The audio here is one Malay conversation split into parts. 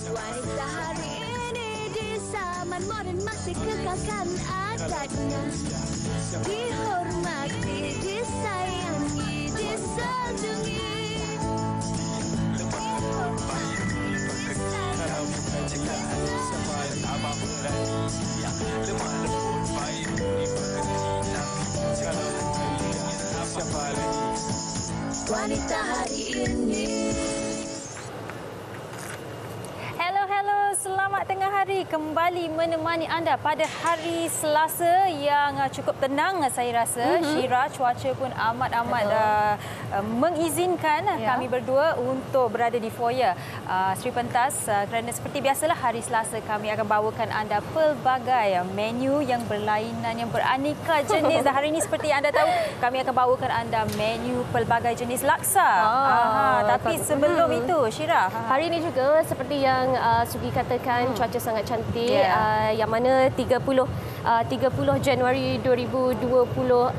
Wanita hari ini di zaman modern masih kekalkan adatnya. Dihormati, disayangi, disanjungi. Wanita hari ini. Selamat tengah hari, kembali menemani anda pada hari Selasa yang cukup tenang saya rasa. Syira, cuaca pun amat mengizinkan kami berdua untuk berada di foyer Sri Pentas kerana seperti biasalah hari Selasa kami akan bawakan anda pelbagai menu yang berlainan, yang beraneka jenis. Dan hari ini seperti anda tahu, kami akan bawakan anda menu pelbagai jenis laksa. Tapi sebelum itu, Syira, hari ini juga seperti yang Sugi katakan, cuaca sangat cantik, yang mana 30 Januari 2024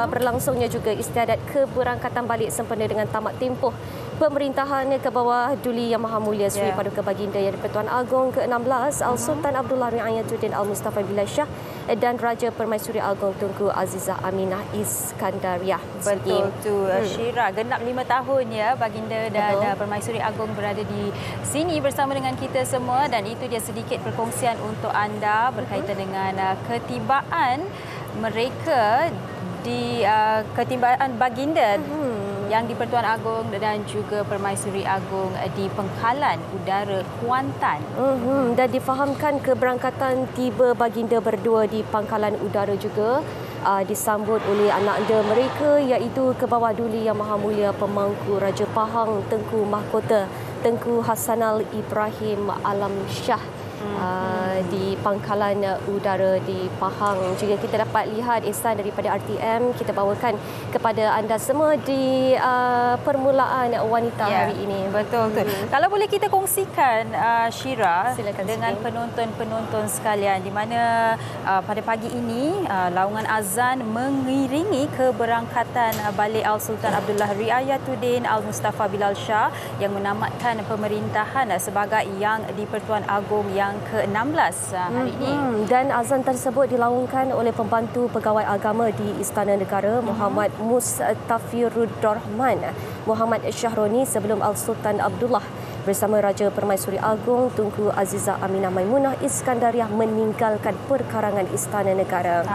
berlangsungnya juga istiadat keberangkatan balik sempena dengan tamat tempoh pemerintahan ke bawah Duli Yang Maha Mulia Sri Paduka Baginda Yang di-Pertuan Agong ke-16 Al-Sultan Abdullah Riayatuddin Al-Mustafa Bilal Shah dan Raja Permaisuri Agong Tunku Azizah Aminah Iskandariah. Betul tu, Syira. Genap 5 tahun ya Baginda dan Permaisuri Agong berada di sini bersama dengan kita semua, dan itu dia sedikit perkongsian untuk anda berkaitan dengan ketibaan mereka di ketibaan Baginda yang di Pertuan Agong dan juga Permaisuri Agong di Pangkalan Udara Kuantan. Dan difahamkan keberangkatan tiba Baginda berdua di Pangkalan Udara juga disambut oleh anak anda mereka, iaitu Kebawah Duli Yang Maha Mulia Pemangku Raja Pahang Tengku Mahkota Tengku Hasanal Ibrahim Alam Shah di Pangkalan Udara di Pahang. Juga kita dapat lihat ihsan daripada RTM kita bawakan kepada anda semua di permulaan wanita hari ini. Betul tu. Kalau boleh kita kongsikan, Syira, silakan dengan penonton-penonton sekalian, di mana pada pagi ini laungan azan mengiringi keberangkatan balik Al-Sultan Abdullah Riayatuddin Al-Mustafa Bilal Shah yang menamatkan pemerintahan sebagai Yang di-Pertuan Agong yang ke-16 hari ini. Dan azan tersebut dilaungkan oleh pembantu pegawai agama di Istana Negara Muhammad Mustafiruddurrahman Muhammad Syahroni sebelum Al-Sultan Abdullah bersama Raja Permaisuri Agong Tunku Azizah Aminah Maimunah Iskandariah meninggalkan perkarangan Istana Negara.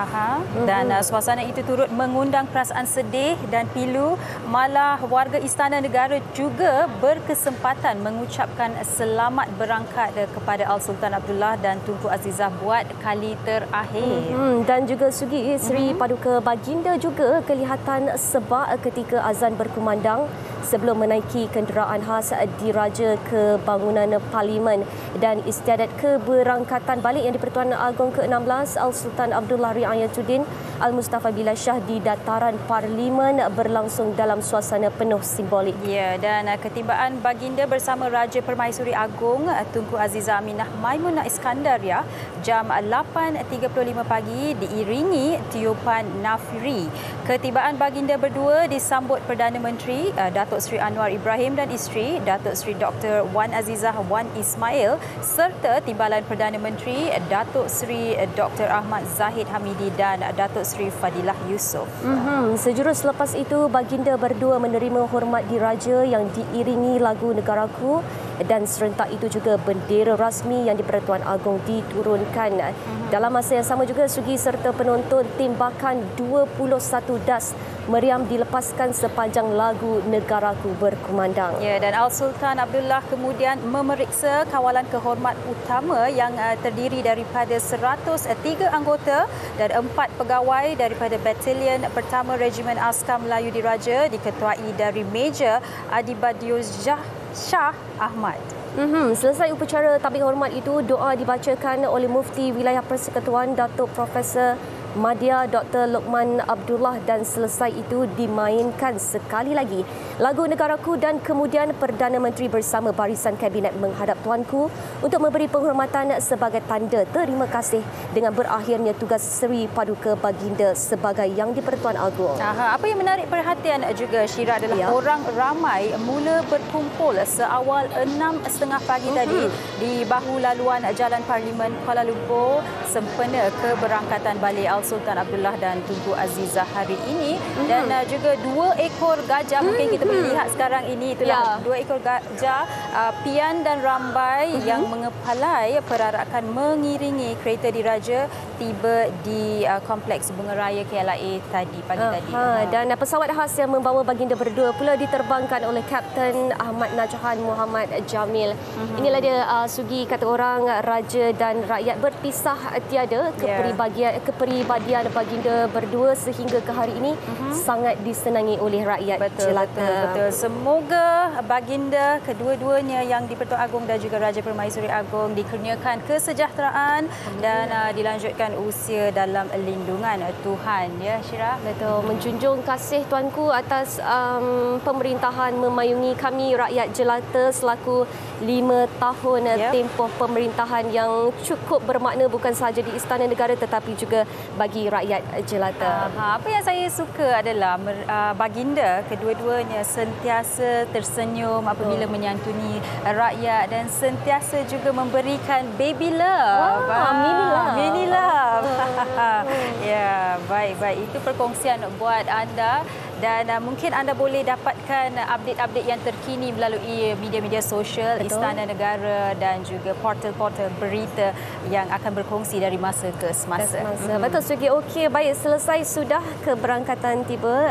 Dan suasana itu turut mengundang perasaan sedih dan pilu. Malah warga Istana Negara juga berkesempatan mengucapkan selamat berangkat kepada Al-Sultan Abdullah dan Tunku Azizah buat kali terakhir. Dan juga Sugi, Sri Paduka Baginda juga kelihatan sebab ketika azan berkumandang sebelum menaiki kenderaan khas diraja ke bangunan Parlimen dan istiadat keberangkatan balik yang di-Pertuan Agong ke-16 Al-Sultan Abdullah Riayatuddin Al-Mustafa Bilal Shah di dataran Parlimen berlangsung dalam suasana penuh simbolik. Dan ketibaan Baginda bersama Raja Permaisuri Agong Tunku Azizah Aminah Maimunah Iskandariah jam 8.35 pagi diiringi tiupan nafri. Ketibaan Baginda berdua disambut Perdana Menteri Datuk Seri Anwar Ibrahim dan isteri Datuk Seri Dr. Wan Azizah Wan Ismail serta Timbalan Perdana Menteri Datuk Seri Dr. Ahmad Zahid Hamidi dan Datuk Seri Fadilah Yusof. Sejurus selepas itu, Baginda berdua menerima hormat diraja yang diiringi lagu Negaraku, dan serentak itu juga bendera rasmi yang di-Pertuan Agong diturunkan. Dalam masa yang sama juga, Sugi serta penonton tembakan 21 das meriam dilepaskan sepanjang lagu Negaraku berkumandang. Dan Al-Sultan Abdullah kemudian memeriksa kawalan kehormat utama yang terdiri daripada 103 anggota dan 4 pegawai daripada Batalion Pertama Regimen Askar Melayu Diraja diketuai dari Major Adibadius Shah Ahmad. Selesai upacara tabik hormat itu, doa dibacakan oleh Mufti Wilayah Persekutuan Datuk Profesor Madya Dr. Lokman Abdullah dan selesai itu dimainkan sekali lagi lagu Negaraku dan kemudian Perdana Menteri bersama barisan Kabinet menghadap Tuanku untuk memberi penghormatan sebagai tanda terima kasih dengan berakhirnya tugas Seri Paduka Baginda sebagai Yang di-Pertuan Agong. Apa yang menarik perhatian juga Syira adalah orang ramai mula berkumpul seawal 6.30 pagi tadi di bahu laluan Jalan Parlimen Kuala Lumpur sempena keberangkatan balik Al-Sultan Abdullah dan Tunku Azizah hari ini dan juga 2 ekor gajah mungkin kita boleh lihat sekarang ini itulah 2 ekor gajah pian dan rambai yang mengepalai perarakan mengiringi kereta diraja tiba di Kompleks Bunga Raya KLIA tadi pagi tadi. Dan pesawat khas yang membawa baginda berdua pula diterbangkan oleh Kapten Ahmad Najahan Muhammad Jamil. Inilah dia Sugi kata orang raja dan rakyat berpisah tiada kepribadian baginda berdua sehingga ke hari ini sangat disenangi oleh rakyat jelata. Betul. Semoga baginda kedua-duanya Yang di-Pertuan Agong dan juga Raja Permaisuri Agong dikurniakan kesejahteraan dan dilanjutkan usia dalam lindungan Tuhan ya Syira. Betul, menjunjung kasih Tuanku atas pemerintahan memayungi kami rakyat jelata selaku 5 tahun tempoh pemerintahan yang cukup bermakna bukan sahaja di Istana Negara tetapi juga bagi rakyat jelata. Apa yang saya suka adalah baginda kedua-duanya sentiasa tersenyum apabila menyantuni rakyat dan sentiasa juga memberikan baby love. Mini love. Ya, baik. Itu perkongsian buat anda dan mungkin anda boleh dapatkan update-update yang terkini melalui media-media sosial Istana Negara dan juga portal-portal berita yang akan berkongsi dari masa ke semasa. Betul Sugi. Okey, baik, selesai sudah keberangkatan tiba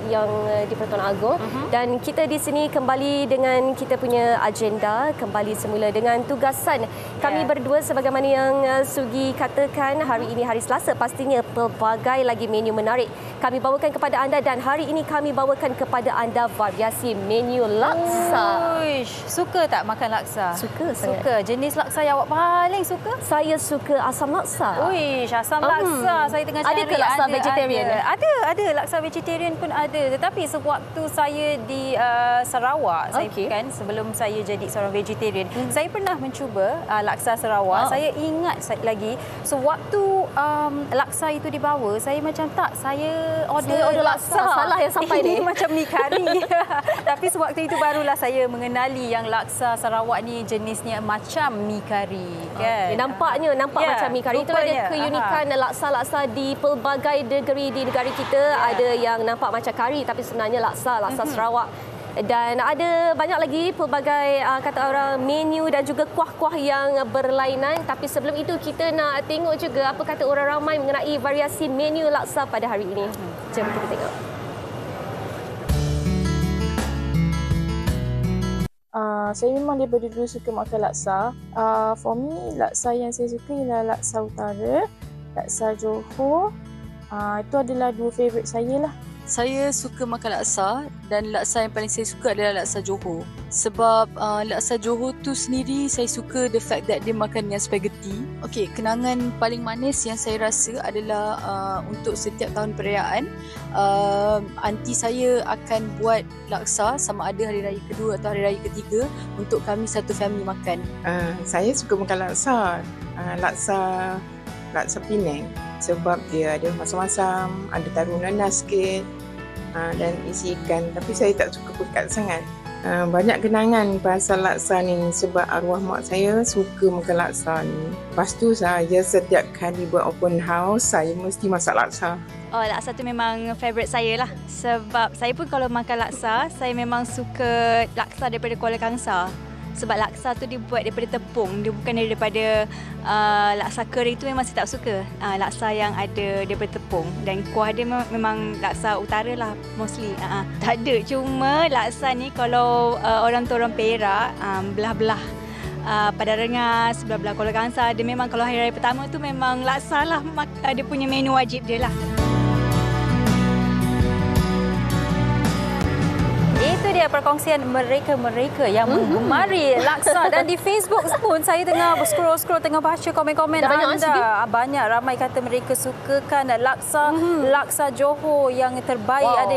Yang di-Pertuan Agong dan kita di sini kembali dengan kita punya agenda kembali semula dengan tugasan kami berdua sebagaimana yang Sugi katakan hari ini hari Selasa pastinya pelbagai lagi menu menarik kami bawakan kepada anda dan hari ini kami bawakan kepada anda variasi menu laksa. Suka tak makan laksa? Suka. Jenis laksa yang awak paling suka? Saya suka asam laksa. Asam laksa. Saya tengah cari. Ada ke laksa vegetarian? Ada. Laksa vegetarian pun ada. Tetapi sewaktu saya di Sarawak, saya kan sebelum saya jadi seorang vegetarian, saya pernah mencuba laksa Sarawak. Saya ingat lagi sewaktu laksa itu dibawa, saya macam tak, saya order laksa. Salah yang sampai ni. Macam mi kari. Tapi sewaktu itu barulah saya mengenali yang laksa Sarawak ni jenisnya macam mi kari. Kan? Nampak macam mi kari. Itulah dia keunikan laksa-laksa di pelbagai negeri di negara kita. Ada yang nampak macam kari tapi sebenarnya laksa Sarawak. Dan ada banyak lagi pelbagai kata orang menu dan juga kuah-kuah yang berlainan. Tapi sebelum itu kita nak tengok juga apa kata orang ramai mengenai variasi menu laksa pada hari ini. Jom kita tengok. Saya memang daripada dulu suka makan laksa. For me, laksa yang saya suka ialah laksa utara, laksa Johor. Itu adalah 2 favourite saya lah. Saya suka makan laksa dan laksa yang paling saya suka adalah laksa Johor. Sebab laksa Johor tu sendiri saya suka the fact that dia makan dengan spaghetti. Okey, kenangan paling manis yang saya rasa adalah untuk setiap tahun perayaan aunty saya akan buat laksa sama ada hari raya kedua atau hari raya ketiga untuk kami satu family makan. Saya suka makan laksa. Laksa Penang sebab dia ada masam-masam, ada taruh nanas sikit dan isi ikan. Tapi saya tak suka pekat sangat. Banyak kenangan pasal laksa ni sebab arwah mak saya suka makan laksa ni. Lepas tu saya setiap kali buat open house, saya mesti masak laksa. Laksa tu memang favourite saya lah. Sebab saya pun kalau makan laksa, saya memang suka laksa daripada Kuala Kangsar. Sebab laksa tu dia buat daripada tepung, dia bukan daripada laksa kering tu memang saya tak suka. Laksa yang ada daripada tepung dan kuah dia memang laksa utara lah mostly. Tak ada, cuma laksa ni kalau orang tu orang Perak, belah-belah pada Rengas, belah-belah Kuala Kangsar, dia memang kalau hari raya pertama tu memang laksa lah dia punya menu wajib dia lah. Itu dia dia perkongsian mereka-mereka yang menggemari laksa. Dan di Facebook pun saya tengah scroll tengah baca komen-komen anda. Banyak ramai kata mereka sukakan laksa Johor yang terbaik. Ada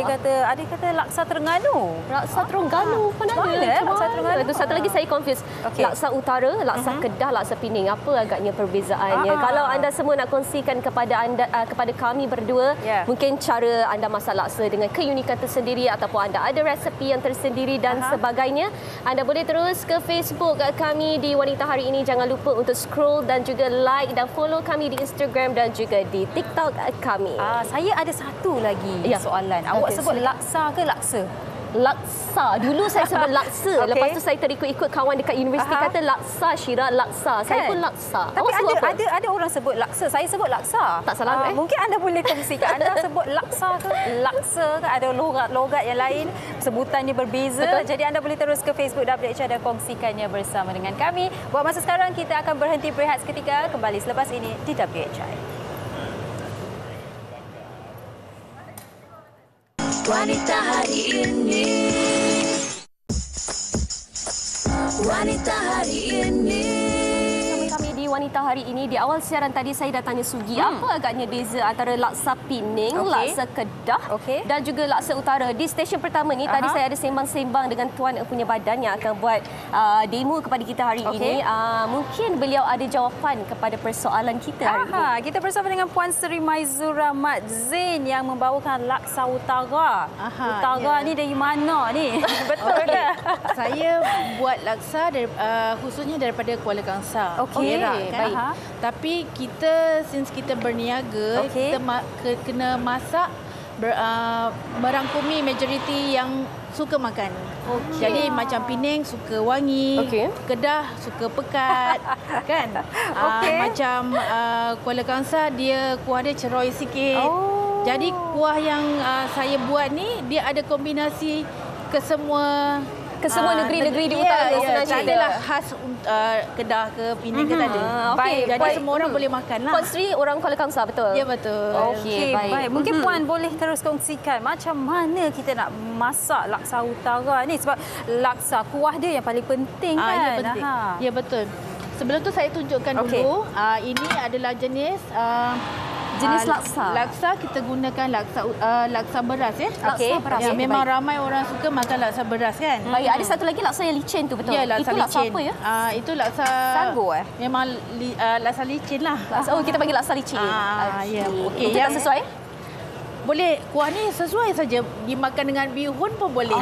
yang kata laksa Terengganu. Laksa Terengganu pun ada. Laksa Terengganu. Itu satu lagi saya confuse. Laksa Utara, laksa Kedah, laksa Pening. Apa agaknya perbezaannya? Kalau anda semua nak kongsikan kepada kami berdua, mungkin cara anda masak laksa dengan keunikan tersendiri ataupun anda ada resepi yang tersendiri dan sebagainya, anda boleh terus ke Facebook kami di Wanita Hari Ini. Jangan lupa untuk scroll dan juga like dan follow kami di Instagram dan juga di TikTok kami. Saya ada satu lagi soalan. Awak sebut laksa ke laksa? Laksa. Dulu saya sebut laksa. Lepas tu saya terikut-ikut kawan dekat universiti kata laksa, Syira laksa. Saya pun laksa. Tapi ada orang sebut laksa. Saya sebut laksa. Tak salah. Mungkin anda boleh kongsikan. Anda sebut laksa ke laksa ke? Ada logat-logat yang lain. Sebutannya berbeza. Betul. Jadi anda boleh terus ke Facebook WHR dan kongsikannya bersama dengan kami. Buat masa sekarang kita akan berhenti berehat seketika. Kembali selepas ini di WHR. Wanita Hari Ini. Wanita Hari Ini. Kami di Wanita Hari Ini, di awal siaran tadi saya dah tanya Sugi apa agaknya beza antara laksa Pening, laksa Kedah dan juga laksa Utara. Di stesen pertama ni tadi saya ada sembang-sembang dengan tuan punya badan yang akan buat demo kepada kita hari ini. Mungkin beliau ada jawapan kepada persoalan kita hari ini. Kita bersama dengan Puan Seri Maizura Mat Zain yang membawakan laksa Utara. Utara ni dari mana ni? Betul ke? Saya buat laksa khususnya daripada Kuala Kangsar. Perak, kan? Tapi kita kita berniaga, kita kena masak merangkumi majoriti yang suka makan. Jadi macam Pening suka wangi, Kedah suka pekat, kan? Macam Kuala Kangsar dia kuah dia ceroy sikit. Jadi kuah yang saya buat ni dia ada kombinasi ke semua negeri-negeri di utara sebenarnya. Tak adalah khas Kedah ke Pening ke tak ada. Jadi semua orang boleh makan lah. Puan Sri orang Kuala Kangsar, betul? Ya, betul. Okey, baik. Mungkin Puan boleh terus kongsikan macam mana kita nak masak laksa Utara ni, sebab laksa kuah dia yang paling penting kan? Ya, penting. Ya, betul. Sebelum tu saya tunjukkan dulu. Ini adalah jenis laksa. Laksa kita gunakan laksa beras ya. Laksa beras. Memang ramai orang suka makan laksa beras kan. Baik, ada satu lagi laksa yang licin tu, betul? Ya, laksa itu laksa licin. apa ya? Itu laksa sagu Memang laksa licin lah. Kita panggil laksa licin. Ya. Itu tak sesuai? Boleh, kuah ni sesuai saja dimakan dengan bihun pun boleh.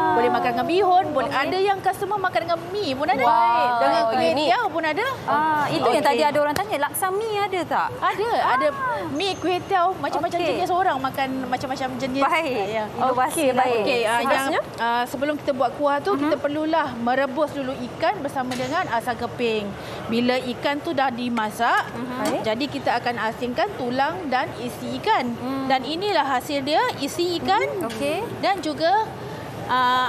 Boleh makan dengan bihun, boleh. Ada yang customer makan dengan mi pun ada. Dengan kuih tiaw pun ada. Itu yang tadi ada orang tanya, laksa mi ada tak? Ada mi, kuih tiaw, macam-macam jenis orang makan macam-macam jenis. Baik. Inovasi baik. Yang sebelum kita buat kuah tu kita perlulah merebus dulu ikan bersama dengan asam keping. Bila ikan tu dah dimasak, jadi kita akan asingkan tulang dan isi ikan. Dan inilah hasil dia, isi ikan dan juga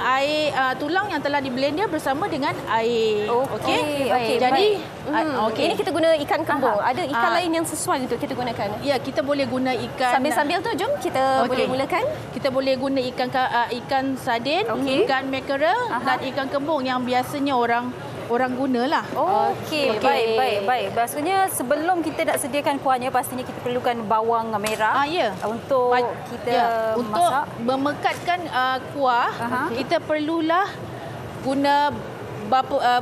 air tulang yang telah di-blend dia bersama dengan air. Okey. Jadi ini kita guna ikan kembung. Ada ikan lain yang sesuai untuk kita gunakan? Ya, kita boleh guna ikan. Sambil-sambil tu jom kita boleh mulakan. Kita boleh guna ikan sardin, ikan mackerel dan ikan kembung yang biasanya orang gunalah. Baik. Maksudnya sebelum kita nak sediakan kuahnya, pastinya kita perlukan bawang merah untuk kita untuk masak. Memekatkan kuah, kita perlulah guna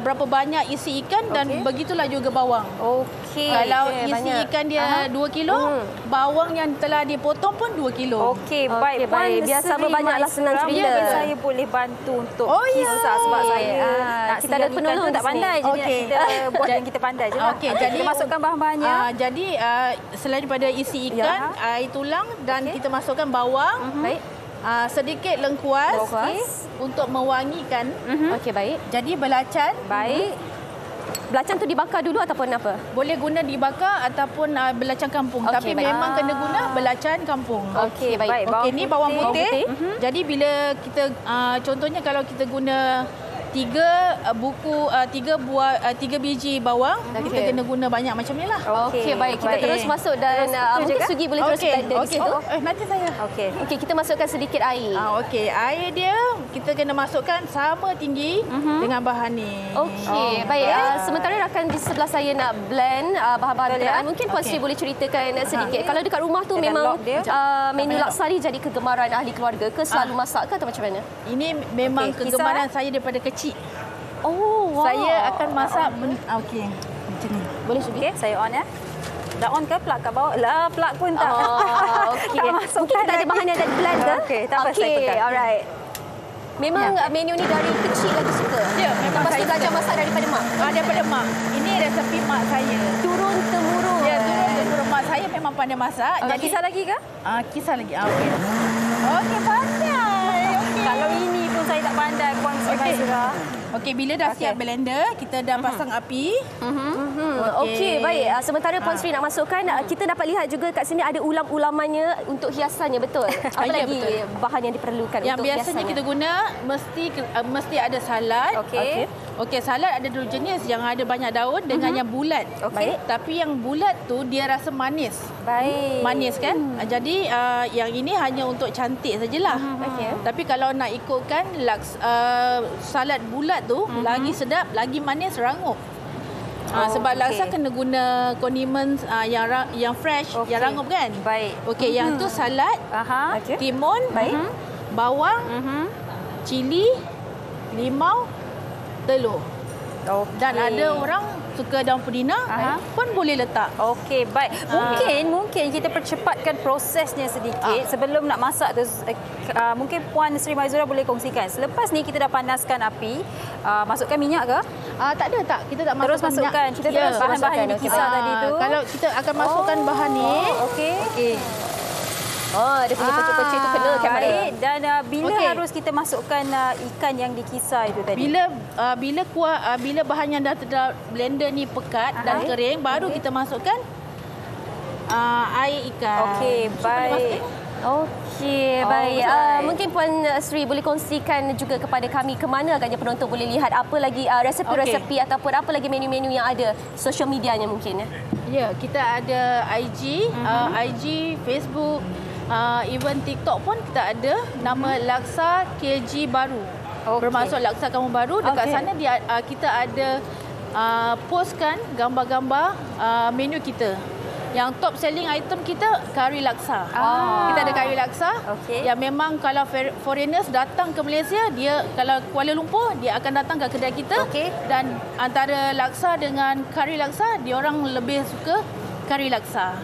berapa banyak isi ikan dan begitulah juga bawang. Kalau isi ikan dia 2 kilo, bawang yang telah dipotong pun 2 kilo. Baik. Biar sama banyaklah senang cerita. Saya boleh bantu untuk kisah sebab saya kita ada penolong tak pandai. Jadi kita buat yang kita pandai je lah. Jadi kita masukkan bahan-bahannya. Jadi selain daripada isi ikan, air tulang dan kita masukkan bawang. Baik. Sedikit lengkuas untuk mewangikan. Baik. Jadi belacan. Baik. Belacan tu dibakar dulu ataupun apa? Boleh guna dibakar ataupun belacan kampung. Tapi memang kena guna belacan kampung. Baik. Ini bawang putih. Jadi bila kita contohnya kalau kita guna 3 biji bawang. Kita kena guna banyak macam ni lah. Okey, baik. Kita terus masuk dan mungkin Sugi boleh terus blender di situ. Nanti saya. Okey, kita masukkan sedikit air. Okey, air dia kita kena masukkan sama tinggi dengan bahan ni. Okey, baik. Sementara rakan di sebelah saya nak blend bahan-bahan berkenaan. Mungkin Puan Sri boleh ceritakan sedikit. Kalau dekat rumah tu memang menu laksa ni jadi kegemaran ahli keluarga ke? Selalu masak ke atau macam mana? Ini memang kegemaran saya daripada kecil. Oh, wow. Saya akan masak okey. Macam ni. Boleh Sugi? Okey, saya on ya. Dah on ke plug kat bawah? Lah, plug pun tak. Okey. Mungkin kita ada bahan yang ada blend ke? Okey, tak apa saya pegang. Alright. Memang menu ni dari kecil lagi suka. Ya, memang saya belajar masak daripada mak. Daripada mak. Ini resepi mak saya. Turun temurun. Ya, turun temurun. Mak saya memang pandai masak. Jadi kisah lagi ke? Kisah lagi. Okey. Okey, pandai. Okey. Kalau ini pun saya tak pandai, Puan Sri Maizura. Okey, bila dah siap blender, kita dah pasang api. Okey, baik. Sementara Puan Sri nak masukkan, kita dapat lihat juga kat sini ada ulam-ulamannya untuk hiasannya, betul? Apa lagi bahan yang diperlukan yang untuk biasanya hiasannya? kita guna mesti ada salad. Okey. Okey, salad ada dua jenis, yang ada banyak daun dengan yang bulat. Okey. Tapi yang bulat tu dia rasa manis. Baik. Manis kan? Jadi yang ini hanya untuk cantik sajalah. Okey. Tapi kalau nak ikutkan salad bulat tu lagi sedap, lagi manis, rangup. Sebab laksa kena guna condiments yang fresh, yang rangup kan? Baik. Okey, yang tu salad, timun, bawang, cili, limau, telur. Dan ada orang suka daun pudina pun boleh letak. Okey, baik. Mungkin kita percepatkan prosesnya sedikit. Sebelum nak masak tu, mungkin Puan Sri Maizura boleh kongsikan. Selepas ni kita dah panaskan api, masukkan minyak ke? Tak ada tak. Kita tak Terus masukkan masukkan. minyak. Kita terus bahan-bahan yang dikisar tadi tu. Kalau kita akan masukkan bahan ni. Okey. Dia punya pecik-pecik tu kena kamera. Baik. Dan bila harus kita masukkan ikan yang dikisar itu tadi? Bila bahan yang dah blender ni pekat dan kering, baru kita masukkan air ikan. Okey, baik. Okey, baik. Mungkin Puan Sri boleh kongsikan juga kepada kami ke mana agaknya penonton boleh lihat apa lagi resepi-resepi ataupun apa lagi menu-menu yang ada social medianya mungkin ya. Ya, kita ada IG, Facebook, even TikTok pun kita ada nama Laksa KG Baru. Bermaksud Laksa Kampung Baru. Dekat sana kita ada postkan gambar-gambar menu kita. Yang top selling item kita kari laksa. Kita ada kari laksa. Yang memang kalau foreigners datang ke Malaysia, dia kalau Kuala Lumpur, dia akan datang ke kedai kita. Dan antara laksa dengan kari laksa, dia orang lebih suka kari laksa.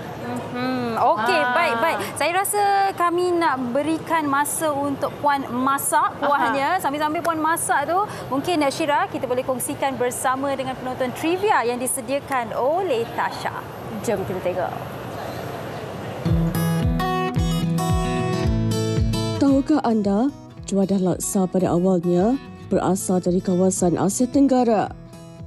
Okey, baik. Saya rasa kami nak berikan masa untuk Puan masak kuahnya. Sambil-sambil Puan masak tu, mungkin Syira kita boleh kongsikan bersama dengan penonton trivia yang disediakan oleh Tasha. Jom kita tengok. Tahukah anda, juadah laksa pada awalnya berasal dari kawasan Asia Tenggara.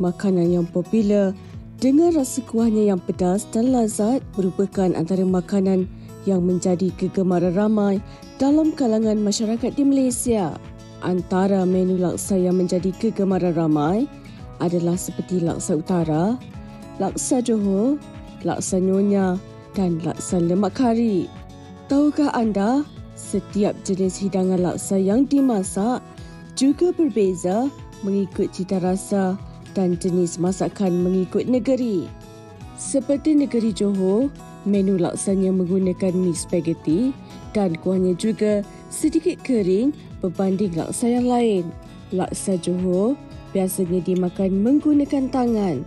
Makanan yang popular dengan rasa kuahnya yang pedas dan lazat merupakan antara makanan yang menjadi kegemaran ramai dalam kalangan masyarakat di Malaysia. Antara menu laksa yang menjadi kegemaran ramai adalah seperti laksa utara, laksa Johor, laksa nyonya dan laksa lemak kari. Tahukah anda, setiap jenis hidangan laksa yang dimasak juga berbeza mengikut cita rasa dan jenis masakan mengikut negeri. Seperti negeri Johor, menu laksanya menggunakan mi spaghetti dan kuahnya juga sedikit kering berbanding laksa yang lain. Laksa Johor biasanya dimakan menggunakan tangan.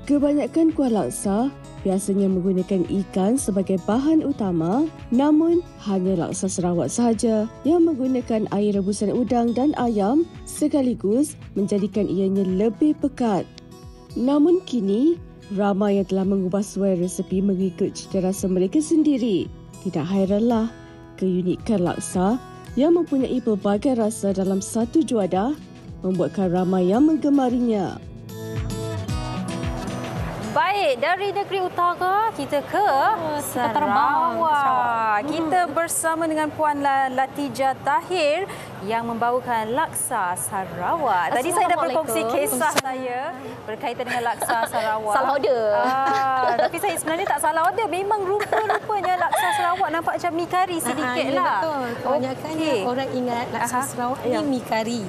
Kebanyakan kuah laksa biasanya menggunakan ikan sebagai bahan utama, namun hanya laksa Sarawak sahaja yang menggunakan air rebusan udang dan ayam sekaligus menjadikan ianya lebih pekat. Namun kini, ramai yang telah mengubah suai resepi mengikut cita rasa mereka sendiri. Tidak hairanlah, keunikan laksa yang mempunyai pelbagai rasa dalam satu juadah membuatkan ramai yang menggemarinya. Baik, dari negeri utara kita ke utara bawah. Kita bersama dengan Puan Latijah Tahir yang membawakan laksa Sarawak. Tadi saya dah berkongsi kisah saya berkaitan dengan laksa Sarawak. Salah order. Tapi saya sebenarnya tak salah order. Memang rupa-rupanya laksa Sarawak nampak macam mi kari sedikit lah. Betul. Kebanyakan orang ingat laksa Sarawak ni mi kari.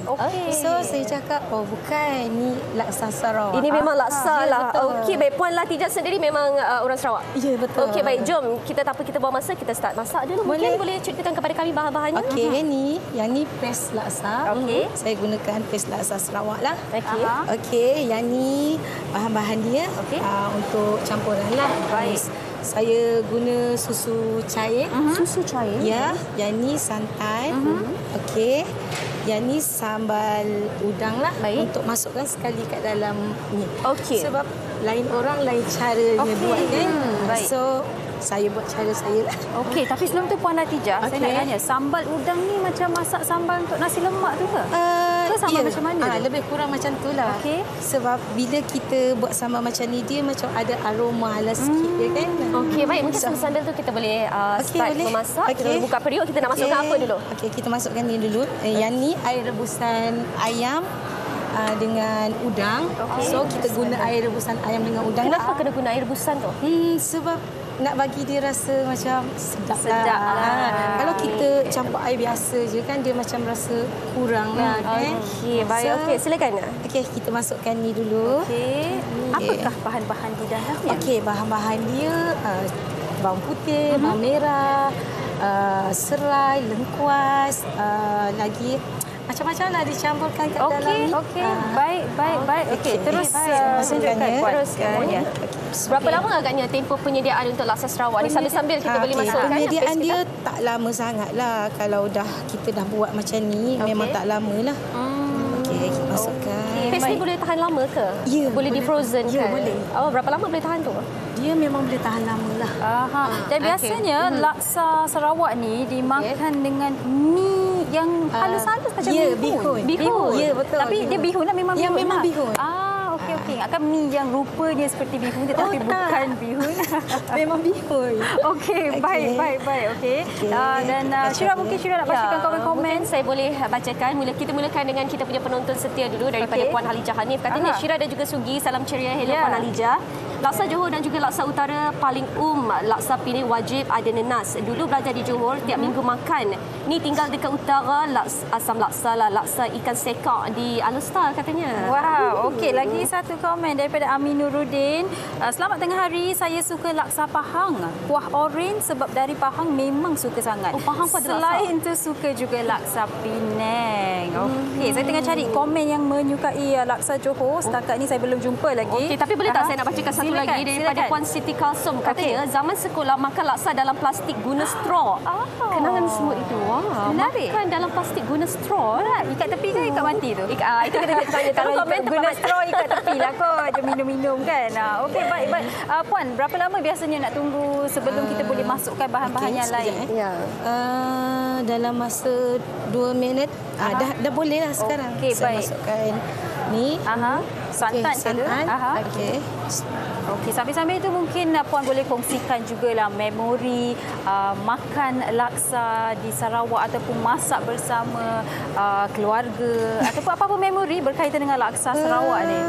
So saya cakap, oh bukan, ni laksa Sarawak. Ini memang laksa lah. Okey, baik. Puan Latijah sendiri memang orang Sarawak? Ya, betul. Okey, baik. Jom, kita tak apa, kita buang masa, kita start masak dulu. Mungkin boleh ceritakan kepada kami bahan-bahannya? Okey, yang ni paste laksa. Okey. Saya gunakan paste laksa Sarawak lah. Okey. Okey, yang ni bahan-bahan dia untuk campuran lah. Baik. Saya guna susu cair. Susu cair? Ya, yang ni santan. Okey. Yang ni sambal udang lah. Baik. Untuk masukkan sekali kat dalam ni. Okey. Sebab lain orang lain caranya buat kan. Baik. So, saya buat cara saya lah. Okey, tapi sebelum tu Puan Latijah, saya nak tanya, sambal udang ni macam masak sambal untuk nasi lemak tu ke? Ke sambal macam mana? Lebih kurang macam tu lah. Okey. Sebab bila kita buat sambal macam ni, dia macam ada aroma halal sikit ya kan. Okey, baik. Mungkin sambil tu kita boleh start memasak. Kita buka periuk, kita nak masukkan apa dulu? Okey, kita masukkan ni dulu. Yang ni air rebusan ayam dengan udang. So, kita guna air rebusan ayam dengan udang. Kenapa kena guna air rebusan tu? Sebab nak bagi dia rasa macam sedap lah. Kalau kita campur air biasa je kan, dia macam rasa kurang lah kan. Okey, baik. Okey, silakan. Okey, kita masukkan ni dulu. Okey. Apakah bahan-bahan di dalamnya? Okey, bahan-bahan dia bawang putih, bawang merah, serai, lengkuas, lagi macam-macam lah dicampurkan kat dalam ni. Okey, baik. Okey, terus masukkan ya. Teruskan. Berapa lama agaknya tempoh penyediaan untuk laksa Sarawak ni? Sambil-sambil kita boleh masukkan. Penyediaan dia tak lama sangat lah. Kalau kita dah buat macam ni, memang tak lama lah. Okey, kita masukkan. Paste ni boleh tahan lama ke? Ya. Boleh di-frozen kan? Ya, boleh. Berapa lama boleh tahan tu? Dia memang boleh tahan lama lah. Dan biasanya laksa Sarawak ni dimakan dengan mi yang halus-halus macam bihun. Ya, betul. Tapi dia bihun lah, memang bihun. Ya, memang bihun. Okey. Ingatkan mi yang rupanya seperti bihun tetapi bukan bihun. Memang bihun. Okey, baik. Okey. Dan Syirah, mungkin Syirah nak bacakan komen-komen. Saya boleh bacakan. Kita mulakan dengan kita punya penonton setia dulu daripada Puan Halijah Hanif. Katanya Syirah dan juga Sugi, salam ceria. Hello Puan Halijah. Laksa Johor dan juga laksa utara paling laksa Penang wajib ada nenas. Dulu belajar di Johor, tiap minggu makan. Ni tinggal dekat utara, asam laksa lah. Laksa ikan sekak di Alustar katanya. Wow, okey. Lagi satu komen daripada Amin Nuruddin. Selamat tengah hari, saya suka laksa Pahang. Kuah oren sebab dari Pahang memang suka sangat. Pahang pun ada laksa. Selain tu suka juga laksa Penang. Okey, saya tengah cari komen yang menyukai laksa Johor. Setakat ni saya belum jumpa lagi. Okey, tapi boleh tak saya nak bacakan satu lagi daripada Puan Siti Kalsum. Katanya zaman sekolah makan laksa dalam plastik guna straw. Kenangan semua itu. Menarik. Makan dalam plastik guna straw. Ikat tepi ke ikat mati tu? Itu kita tanya. Kalau komen guna straw ikat tepi lah kot. Minum-minum kan. Okey, baik. Puan, berapa lama biasanya nak tunggu sebelum kita boleh masukkan bahan-bahan yang lain? Dalam masa 2 minit. Dah boleh lah sekarang. Okey, saya baik. masukkan ni. Santan. Okey. Okey, sambil-sambil itu mungkin Puan boleh kongsikan jugalah memori makan laksa di Sarawak ataupun masak bersama keluarga ataupun apa-apa memori berkaitan dengan laksa Sarawak ni.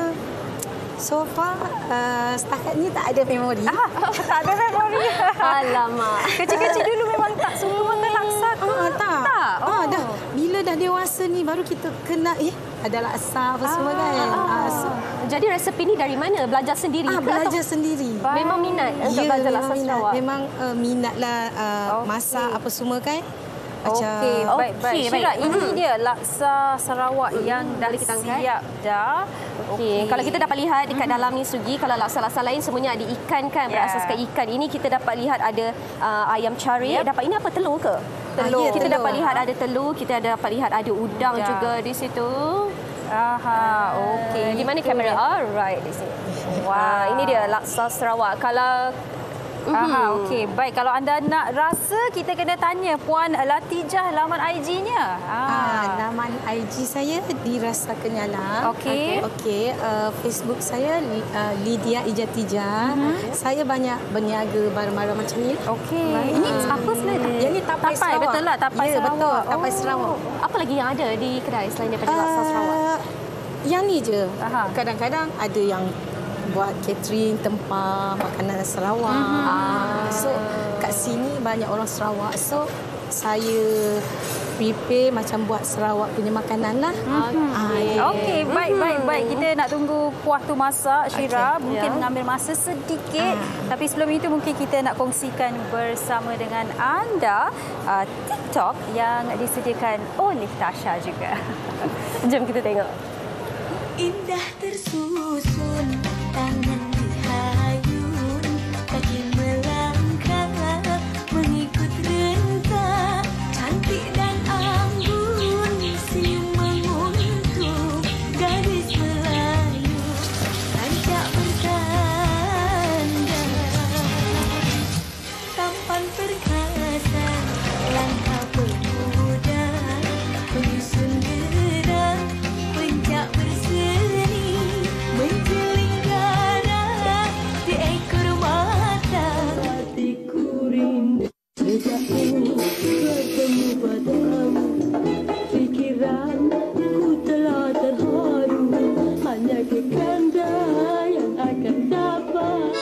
So far, setakat ni tak ada memori. Tak ada memori. Alamak. Kecil-kecil dulu memang tak suka makan laksa ke? Tak. Dah. Bila dah dewasa ni baru kita kena ada laksa apa semua kan. Jadi resepi ni dari mana? Belajar sendiri ke? Belajar sendiri. Memang minat untuk belajar laksa Sarawak? Memang minat lah masak apa semua kan. Okey, baik. Syirah, ini dia laksa Sarawak yang dah siap dah. Okey, kalau kita dapat lihat dekat dalam ni Sugi, kalau laksa-laksa lain semuanya ada ikan kan, berasaskan ikan. Ini kita dapat lihat ada ayam cari. Dapat ini apa, telur ke? Telur. Kita dapat lihat ada telur, kita dapat lihat ada udang juga di situ. Okey. Di mana kamera? Alright, di sini. Wah, ini dia laksa Sarawak. Kalau Okey. Baik, kalau anda nak rasa, kita kena tanya Puan Latijah laman IG-nya. Laman IG saya Dirasa Kenyala. Okey. Facebook saya Lydia Ijatijah. Saya banyak berniaga barang-barang macam ni. Okey. Ini apa sebenarnya? Yang ni tapai Sarawak. Betul lah, tapai Sarawak. Betul, tapai Sarawak. Apa lagi yang ada di kedai selain daripada laksa Sarawak? Yang ni je. Kadang-kadang ada yang buat catering tempah makanan Sarawak. So kat sini banyak orang Sarawak. So saya prepare macam buat Sarawak punya makanan lah. Okey, baik. Kita nak tunggu kuah tu masak, Syira. Mungkin mengambil masa sedikit. Tapi sebelum itu mungkin kita nak kongsikan bersama dengan anda TikTok yang disediakan oleh Tasha juga. Jom kita tengok. Indah tersusun, tangan dihayun, kaki melangkah, mengikut rentah, cantik dan anggun, siung menguntung, garis Melayu, rancak bersandar, tampan perkasa, langkah pemuda, menyusun gerak, pencak berseri, menjeling darah di ekor mata. Hatiku rindu sejauh bertemu padamu, pikiranku telah terharu, hanya kekanda yang akan dapat.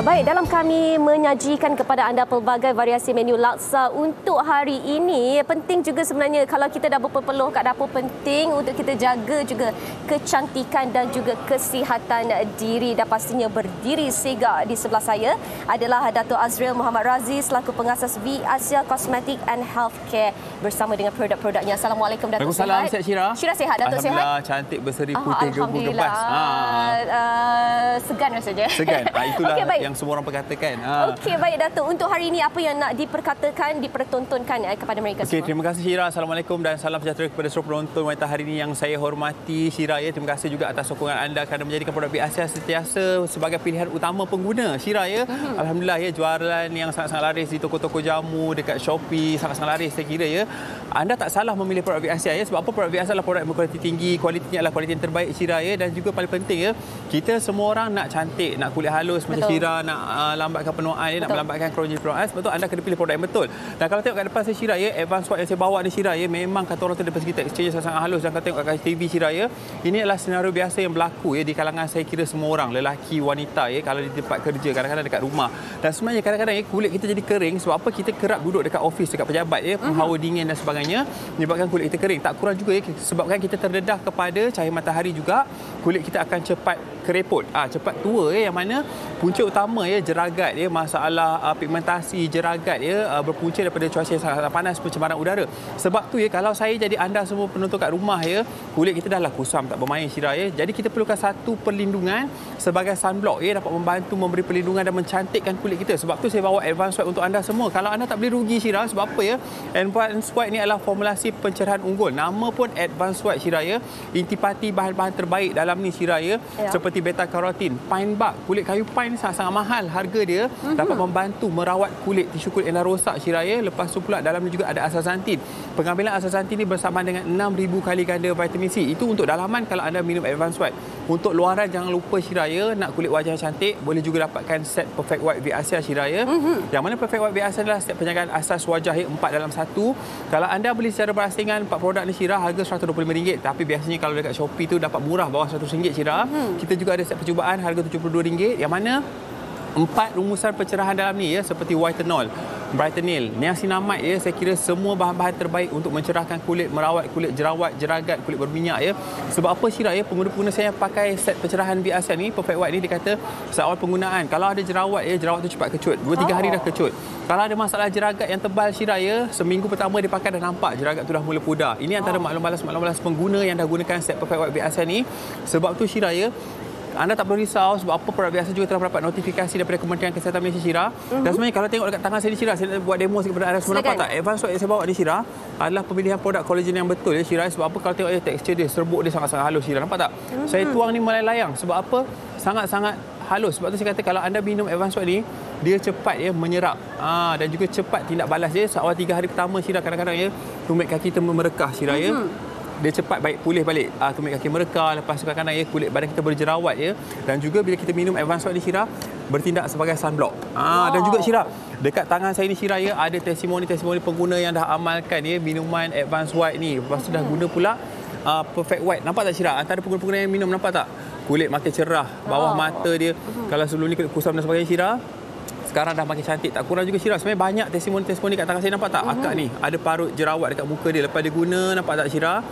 Baik, dalam kami menyajikan kepada anda pelbagai variasi menu laksa untuk hari ini, penting juga sebenarnya kalau kita dah berpeluh kat dapur, penting untuk kita jaga juga kecantikan dan juga kesihatan diri. Dan pastinya berdiri sigak di sebelah saya adalah Dato' Azril Muhammad Razi selaku pengasas V Asia Cosmetic and Healthcare bersama dengan produk-produknya. Assalamualaikum Dato' Sihat. Waalaikumsalam, sihat Syira. Syira sihat, Dato' sihat. Alhamdulillah, cantik berseri putih gebu gebas. Segan rasanya. Segan. Itulah okay, yang semua orang perkatakan. Okey, baik Dato'. Untuk hari ini apa yang nak diperkatakan, dipertontonkan kepada mereka semua? Terima kasih Syira. Assalamualaikum dan salam sejahtera kepada seluruh penonton wanita hari ini yang saya hormati. Syira, ya, terima kasih juga atas sokongan anda kerana menjadikan produk Asia sentiasa sebagai pilihan utama pengguna. Syira, ya. Alhamdulillah, ya, jualan yang sangat-sangat laris di toko-toko jamu, dekat Shopee, sangat-sangat laris saya kira, ya. Anda tak salah memilih produk Asia, ya. Sebab apa? Produk Asia adalah produk yang berkualiti tinggi, kualitinya adalah kualiti yang terbaik, Syira, ya. Dan juga paling penting, ya, kita semua orang nak cantik, nak kulit halus macam Syira, nak lambatkan penuaan, nak melambatkan kronologi penuaan. Sebab tu anda kena pilih produk yang betul. Dan kalau tengok kat depan saya, Syira, ya, Advance White yang saya bawa ni, Syira, ya, memang kata orang tu dari segi teksturnya sangat halus. Dan kalau tengok kat TV, Syira, ya, ini adalah senario biasa yang berlaku, ya, di kalangan saya kira semua orang, lelaki, wanita, ya, kalau di tempat kerja, kadang-kadang dekat rumah. Dan sebenarnya kadang-kadang, ya, kulit kita jadi kering sebab apa? Kita kerap duduk dekat office, dekat pejabat, ya, hawa dingin dan sebagainya, menyebabkan kulit kita kering. Tak kurang juga, ya, sebabkan kita terdedah kepada cahaya matahari juga, kulit kita akan cepat kerepot, cepat tua, ya, yang mana punca utama, ya, jeragat, ya, masalah pigmentasi jeragat, ya, berpunca daripada cuaca yang sangat panas, pencemaran udara. Sebab tu, ya, kalau saya jadi anda semua penonton kat rumah, ya, kulit kita dah lah kusam tak bermain, Syira, ya. Jadi kita perlukan satu perlindungan sebagai sunblock, ya, dapat membantu memberi perlindungan dan mencantikkan kulit kita. Sebab tu saya bawa Advance White untuk anda semua. Kalau anda tak boleh rugi, Syira, sebab apa, ya? Advance White ni adalah formulasi pencerahan unggul. Nama pun Advance White, Syira, ya. Intipati bahan-bahan terbaik dalam ni, Syira, ya. Seperti beta karotin, pine bark, kulit kayu pine sangat-sangat mahal harga dia, dapat membantu merawat kulit, tisu kulit yang dah rosak, Syira, ya. Lepas tu pula dalam ni juga ada astaxanthin. Pengambilan astaxanthin ni bersamaan dengan 6,000 kali ganda vitamin C. Itu untuk dalaman kalau anda minum Advance White. Untuk luaran jangan lupa Syira ya, nak kulit wajah yang cantik boleh juga dapatkan set Perfect White V Asia Syira ya. Yang mana Perfect White V Asia adalah set penjagaan asas wajah ya, 4 dalam 1. Kalau anda beli secara berasingan 4 produk ni Syira harga RM125, tapi biasanya kalau dekat Shopee tu dapat murah bawah RM100 Syira. Kita juga ada set percubaan harga RM72, yang mana 4 rumusan pencerahan dalam ni ya, seperti whitenol, brightening, niacinamide ya, saya kira semua bahan-bahan terbaik untuk mencerahkan kulit, merawat kulit jerawat, jeragat, kulit berminyak ya. Sebab apa Syira ya, pengguna-pengguna saya yang pakai set pencerahan V Asia ni, Perfect White ni, dia kata seawal penggunaan kalau ada jerawat ya, jerawat tu cepat kecut, 2-3 hari dah kecut. Kalau ada masalah jeragat yang tebal Syira ya, seminggu pertama dia pakai dah nampak jeragat tu dah mula pudar. Ini antara maklum balas pengguna yang dah gunakan set Perfect White V Asia ni. Sebab tu Syira ya, anda tak perlu risau sebab apa produk biasa juga telah mendapat notifikasi daripada Kementerian Kesihatan Malaysia Syira. Dan sebenarnya kalau tengok dekat tangan saya ni Syira, saya nak buat demo sikit kepada anda semua. Nampak tak? Advance White yang saya bawa ni Syira adalah pemilihan produk collagen yang betul ya Syira. Sebab apa? Kalau tengok tekstur dia, serbuk dia sangat-sangat halus Syira. Nampak tak? Saya tuang ni melayang. Sebab apa? Sangat-sangat halus. Sebab tu saya kata kalau anda minum Advance White ni, dia cepat ya menyerap. Dan juga cepat tindak balas dia. Seawal 3 hari pertama Syira, kadang-kadang ya tumit kaki kita merekah Syira ya. Dia cepat baik pulih balik. Tumit kaki merekah, lepas tu kadang-kadang ya kulit badan kita berjerawat ya. Dan juga bila kita minum Advance White ni Syira, bertindak sebagai sunblock. Dan juga Syira, dekat tangan saya ni Syira ya, ada testimoni pengguna yang dah amalkan ya minuman Advance White ni. Lepas tu dah guna pula Perfect White. Nampak tak Syira? Antara pengguna-pengguna yang minum, nampak tak? Kulit makin cerah, bawah mata dia. Kalau sebelum ni kulit kusam dan sebagainya Syira, sekarang dah makin cantik. Tak kurang juga Syira. Sebenarnya banyak testimoni kat tangan saya. Nampak tak? Akak ni ada parut jerawat dekat muka dia lepas dia guna. Nampak tak Syira?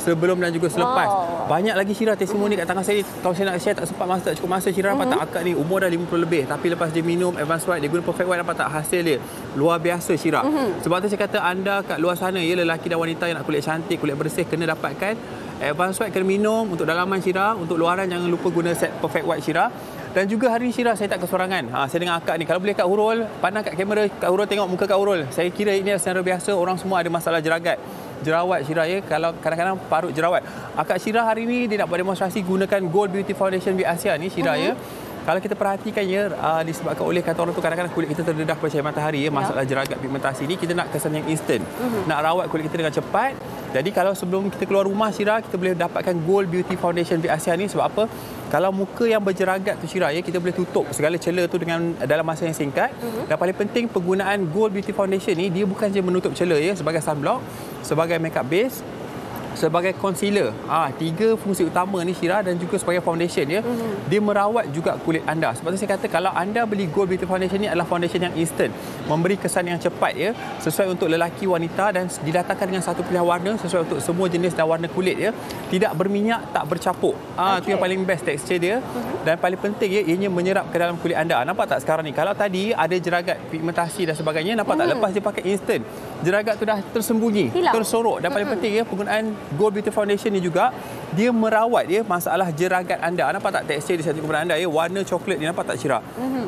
Sebelum dan juga selepas. Banyak lagi Syira testimoni kat tangan saya. Kalau saya nak share tak sempat masa, tak cukup masa Syira. Nampak tak? Akak ni umur dah 50 lebih, tapi lepas dia minum Advance White, dia guna Perfect White, nampak tak hasil dia luar biasa Syira. Sebab tu saya kata anda kat luar sana ya, lelaki dan wanita yang nak kulit cantik, kulit bersih, kena dapatkan Advance White, kena minum. Untuk dalaman Syira, untuk luaran jangan lupa guna set Perfect White Syira. Dan juga hari ni Syira, saya tak kesorangan. Saya dengan akak ni, kalau boleh Kak Hurul pandang kat kamera, Kak Hurul tengok muka Kak Hurul. Saya kira ini adalah secara biasa, orang semua ada masalah jeragat, jerawat Syira ya, kalau kadang-kadang parut jerawat. Akak Syira hari ni dia nak buat demonstrasi gunakan Gold Beauty Foundation V Asia ni Syira ya. Kalau kita perhatikan ya, disebabkan oleh kata orang tu kadang-kadang kulit kita terdedah cahaya matahari ya, masalah jeragat pigmentasi ni, kita nak kesan yang instant. Nak rawat kulit kita dengan cepat. Jadi kalau sebelum kita keluar rumah Syira, kita boleh dapatkan Gold Beauty Foundation V Asia ni. Sebab apa? Kalau muka yang berjeragat tu Syira ya, kita boleh tutup segala celah tu dengan dalam masa yang singkat. Dan paling penting, penggunaan Gold Beauty Foundation ni, dia bukan je menutup celah ya, sebagai sunblock, sebagai makeup base, sebagai concealer. 3 fungsi utama ni Syira, dan juga sebagai foundation ya. Dia merawat juga kulit anda. Sebab tu saya kata kalau anda beli Gold Beauty Foundation ni adalah foundation yang instant, memberi kesan yang cepat ya, sesuai untuk lelaki, wanita, dan didatangkan dengan satu pilihan warna sesuai untuk semua jenis dan warna kulit ya. Tidak berminyak, tak bercapuk. Itu yang paling best tekstur dia. Dan paling penting ya, ianya menyerap ke dalam kulit anda. Nampak tak sekarang ni? Kalau tadi ada jeragat pigmentasi dan sebagainya, nampak tak lepas dia pakai instant, jeragat tu dah tersembunyi, tersorok. Dan paling penting ya, penggunaan Gold Beauty Foundation ni juga dia merawat ya masalah jeragat anda. Nampak tak tekstur dia satu kepada anda ya, warna coklat ni, nampak tak Syira?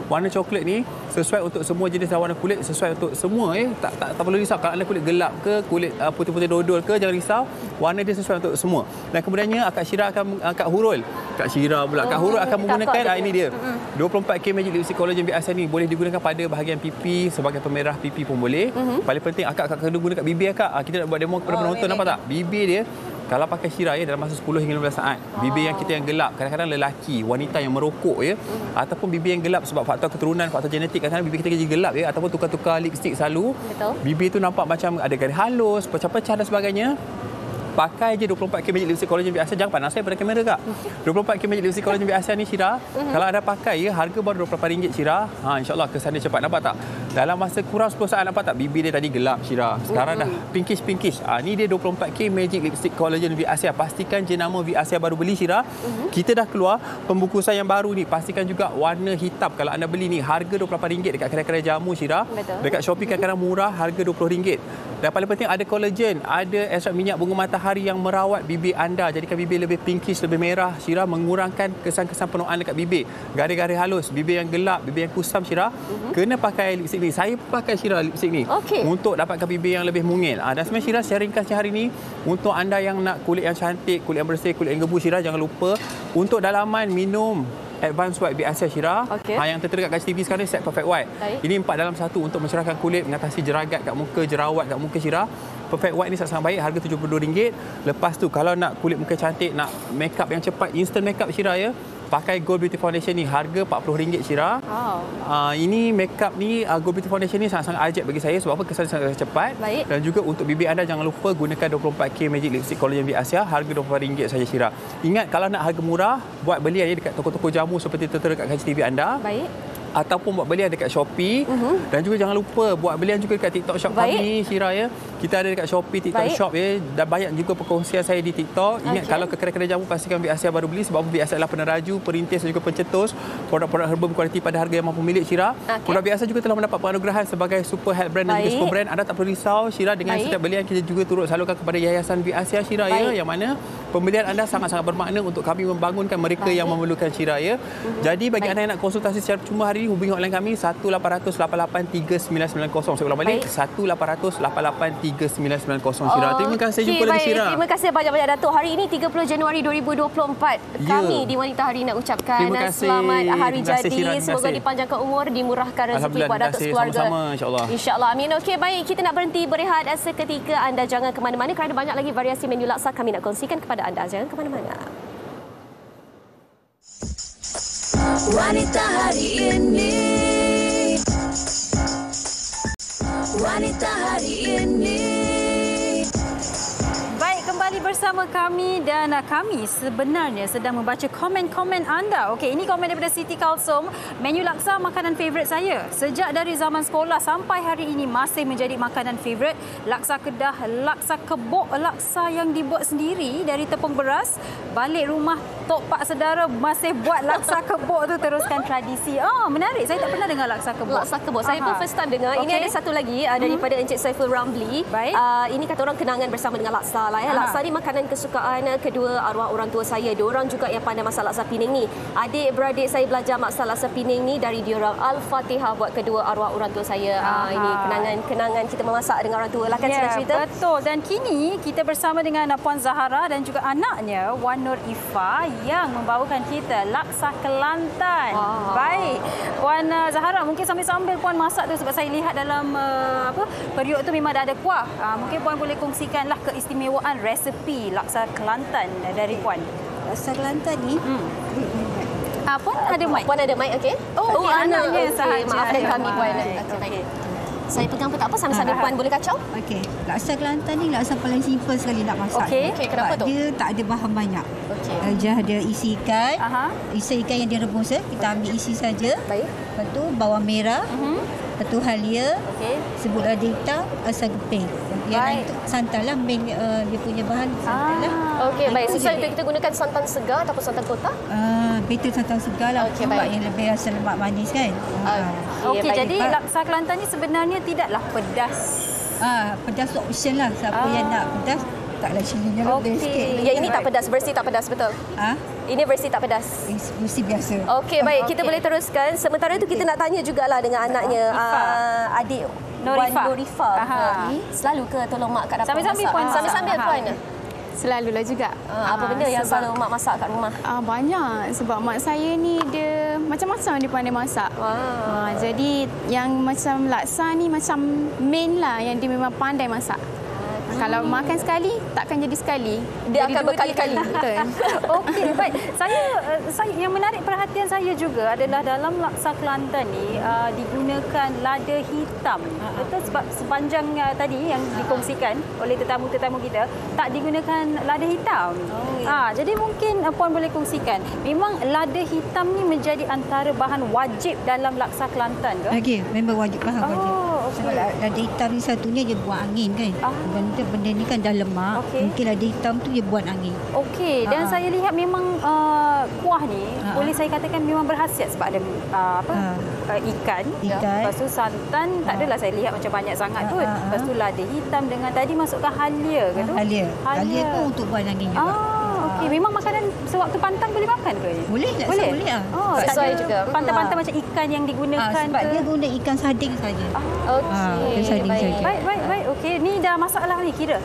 Warna coklat ni sesuai untuk semua jenis dan warna kulit, sesuai untuk semua ya. Tak perlu risau kalau anda kulit gelap ke, kulit putih-putih dodol ke, jangan risau. Warna dia sesuai untuk semua. Dan kemudiannya Kak Syira akan Kak Hurul. Kak Syira pula. Kak Hurul akan menggunakan ini dia. 24K Magic Lipstick Collagen V Asia ni boleh digunakan pada bahagian pipi, sebagai pemerah pipi pun boleh. Paling penting akak kena guna kat bibir akak. Kita nak buat demo kepada penonton, nampak tak? Bibir dia kalau pakai Syira ya, dalam masa 10 hingga 15 saat. Bibir yang kita yang gelap, kadang-kadang lelaki, wanita yang merokok ya, ataupun bibir yang gelap sebab faktor keturunan, faktor genetik, kadang-kadang bibir kita jadi gelap ya, ataupun tukar-tukar lipstick selalu. Bibir tu nampak macam ada garis halus, pecah-pecah dan sebagainya. Pakai je 24K Magic Lipstick Collagen V Asia. Jangan pandang saya pada kamera Kak. 24K Magic Lipstick Collagen V Asia ni Syira, kalau anda pakai ya, harga baru RM28 Syira. InsyaAllah kesan dia cepat. Nampak tak? Dalam masa kurang 10 saat, nampak tak? Bibir dia tadi gelap Syira, sekarang dah pinkish. Ni dia 24K Magic Lipstick Collagen V Asia. Pastikan jenama V Asia baru beli Syira. Kita dah keluar pembungkusan yang baru ni. Pastikan juga warna hitam kalau anda beli ni. Harga RM28 dekat kedai-kedai jamu Syira. Dekat Shopee kadang-kadang murah, harga RM20. Dan paling penting ada collagen, ada ekstrak minyak bunga matahari yang merawat bibir anda, jadikan bibir lebih pinkish, lebih merah Syira, mengurangkan kesan-kesan penuaan dekat bibir, garis-garis halus, bibir yang gelap, bibir yang kusam Syira. Kena pakai lipstick ni. Saya pakai Syira lipstick ni untuk dapatkan bibir yang lebih mungil. Dan sebenarnya Syira, saya ringkasnya hari ni untuk anda yang nak kulit yang cantik, kulit yang bersih, kulit yang gebu Syira, jangan lupa untuk dalaman minum Advance White V Asia Syira. Yang tertera kat TV sekarang ni set Perfect White. Ini 4 dalam 1 untuk mencerahkan kulit, mengatasi jeragat kat muka, jerawat kat muka Syira. Perfect White ni sangat baik, harga RM72. Lepas tu kalau nak kulit muka cantik, nak makeup yang cepat, instant makeup Syira ya, pakai Gold Beauty Foundation ni, harga RM40 Syira. Ini makeup ni, Gold Beauty Foundation ni sangat-sangat ajaib bagi saya sebab apa, kesan sangat cepat. Baik. Dan juga untuk bibir anda jangan lupa gunakan 24K Magic Lipstick Collagen V Asia, harga RM24 saja Syira. Ingat kalau nak harga murah, buat beli aja dekat toko-toko jamu seperti tertera kat kaca TV anda. Baik. Ataupun buat belian dekat Shopee. Dan juga jangan lupa buat belian juga dekat TikTok Shop kami Syira ya. Kita ada dekat Shopee, TikTok Shop ya. Dan banyak juga perkongsian saya di TikTok. Ingat kalau ke kedai-kedai jamu pastikan V Asia baru beli sebab V Asia adalah peneraju, perintis dan juga pencetus produk-produk herba berkualiti pada harga yang mampu milik Syira. Produk V Asia juga telah mendapat penganugerahan sebagai Super Health Brand dan juga Super Brand. Anda tak perlu risau Syira, dengan setiap belian kita juga turut salurkan kepada Yayasan V Asia Syira ya, yang mana pembelian anda sangat-sangat bermakna untuk kami membangunkan mereka yang memerlukan Syira ya. Jadi bagi anda yang nak konsultasi secara percuma hari ini, hubungi hotline kami 1-800-88-3990. Saya ulang balik, 1-800-88-3990 Syira. Terima kasih, jumpa lagi Syira. Terima kasih banyak-banyak Datuk. Hari ini 30 Januari 2024. Kami di Wanita Hari nak ucapkan selamat hari jadi. Semoga dipanjangkan umur, dimurahkan rezeki buat Datuk sekeluarga. Sama-sama, insya-Allah. Insya-Allah. Amin. Okey, baik, kita nak berhenti berehat seketika. Anda jangan ke mana-mana kerana banyak lagi variasi menu laksa kami nak kongsikan kepada anda. Jangan ke mana-mana. Wanita hari ini. Wanita hari ini. Baik, kembali bersama kami dan kami sebenarnya sedang membaca komen-komen anda. Okey, ini komen daripada Siti Kalsum. Menu laksa makanan favourite saya. Sejak dari zaman sekolah sampai hari ini masih menjadi makanan favourite. Laksa Kedah, laksa kebok, laksa yang dibuat sendiri dari tepung beras. Balik rumah tok pak saudara masih buat laksa kebok tu, teruskan tradisi. Menarik. Saya tak pernah dengar laksa kebok. Laksa kebok. Saya pun first time dengar. Ini ada satu lagi daripada Encik Saiful Ramli. Baik. Ini kata orang kenangan bersama dengan laksa lah ya. Laksa ni makanan kesukaan kedua arwah orang tua saya. Diorang juga yang pandai masak laksa Pening ni. Adik-beradik saya belajar masak laksa Pening ni dari diorang. Al-Fatihah buat kedua arwah orang tua saya. Ini kenangan kita memasak dengan orang tua lah kan, cerita. Betul. Dan kini kita bersama dengan Puan Zahara dan juga anaknya Wan Nur Ifa yang membawakan kita laksa Kelantan. Baik. Puan Zahara, mungkin sambil-sambil Puan masak tu, sebab saya lihat dalam periuk tu memang dah ada kuah. Mungkin Puan boleh kongsikanlah keistimewaan resepi laksa Kelantan dari Puan. Laksa Kelantan ni Puan ada mic? Puan ada mic, okey? Oh, anaknya sahaja. Maafkan kami, Puan. Okey. Saya pegang pun tak apa, sambil-sambil Puan boleh kacau. Okey. Laksa Kelantan ni laksa paling simple sekali nak masak. Okey, kenapa tu? Dia tak ada bahan banyak. Okey. Dia ada isi ikan. Isi ikan yang direbus, kita ambil isi saja. Baik. Lepas tu bawang merah. Lepas tu halia. Okey. Sebut lada hitam, asam keping. Yang santan lah main dia punya bahan santan lah. Okey, baik. Susah itu kita gunakan santan segar ataupun santan kotak? Betul santan segar lah. Okey, sebab yang lebih rasa lemak manis kan. Okey, jadi laksa Kelantan ni sebenarnya tidaklah pedas. Pedas option lah. Siapa yang nak pedas, taklah cilinya lebih sikit. Yang ini tak pedas, versi tak pedas, betul? Ini versi tak pedas. Versi biasa. Okey, baik. Kita boleh teruskan. Sementara itu kita nak tanya jugalah dengan anaknya, adik Wan Nurifa. Selalu ke tolong mak kat dapur Sambil-sambil Puan. Sambil-sambil Puan. Selalulah juga. Apa benda yang selalu mak masak kat rumah? Banyak. Sebab mak saya ni dia macam-macam dia pandai masak. Jadi yang macam laksa ni macam main lah, yang dia memang pandai masak. Kalau makan sekali, takkan jadi sekali. Dia akan berkali-kali. Betul. Okey, baik. Saya yang menarik perhatian saya juga adalah dalam laksa Kelantan ni digunakan lada hitam. Betul, sebab sepanjang tadi yang dikongsikan oleh tetamu-tetamu kita tak digunakan lada hitam. Jadi mungkin Puan boleh kongsikan, memang lada hitam ni menjadi antara bahan wajib dalam laksa Kelantan ke? Okey, memang wajib bahan wajib. Sebab lada hitam ni satunya dia buat angin kan. Benda ni kan dah lemak. Mungkin lada hitam tu dia buat angin. Okey, dan saya lihat memang kuah ni boleh saya katakan memang berkhasiat sebab ada ikan. Lepas tu santan, tak adalah saya lihat macam banyak sangat tu. Lepas tu lada hitam dengan tadi masukkan halia ke tu? Halia pun untuk buat angin juga. Okey, memang makanan sewaktu pantang boleh makan ke? Boleh. Saya juga. Pantang-pantang macam ikan yang digunakan sebab dia guna ikan sarding saja. Okey. Baik. Okey, ni dah masalah ni kira.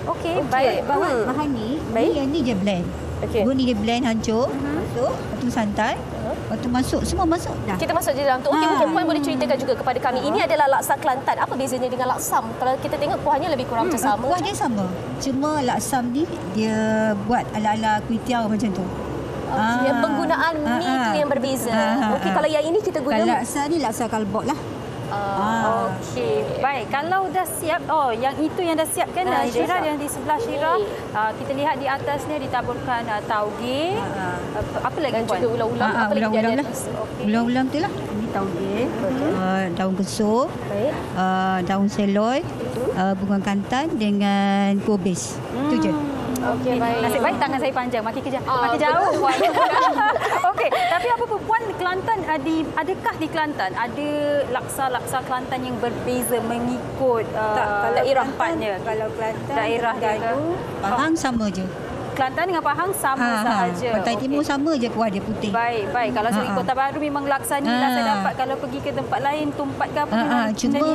Okey, baik. Bahan ni, yang ni je blend. Guna dia blend hancur. Lepas tu santan. Waktu masuk, semua masuk dah. Kita masuk je dalam tu. Okey, mungkin Puan boleh ceritakan juga kepada kami. Ini adalah laksa Kelantan. Apa bezanya dengan laksam? Kalau kita tengok kuahnya lebih kurang macam sama. Kuahnya sama. Cuma laksam ni dia buat ala-ala kuih tiaw macam tu. Yang penggunaan mi tu yang berbeza. Okey, kalau yang ini kita guna kalau laksa ni laksa kalbok lah. Okey, baik. Kalau dah siap, yang itu yang dah siap kan, Syira yang di sebelah Syira. Kita lihat di atasnya ditaburkan tauge. Apa lagi dan Puan? juga ulang-ulang. Apa lagi Ulang-ulang dia lah. ada? Ulang-ulang tu lah. Ini tauge, daun kesuk, daun seloy, bunga kantan dengan kubis. Itu je. Okey, nasib baik tangan saya panjang, makin jauh. Okey, tapi apa pun Puan, Kelantan adakah di Kelantan ada laksa Kelantan yang berbeza mengikut daerah tempatnya? Kalau Kelantan daerah dia Pahang sama je. Kelantan dengan Pahang sama sahaja. Pantai Timur sama je kuah dia putih. Baik. Kalau segi Kota Baru memang laksa ni saya dapat, kalau pergi ke tempat lain tumpat ke apa cuma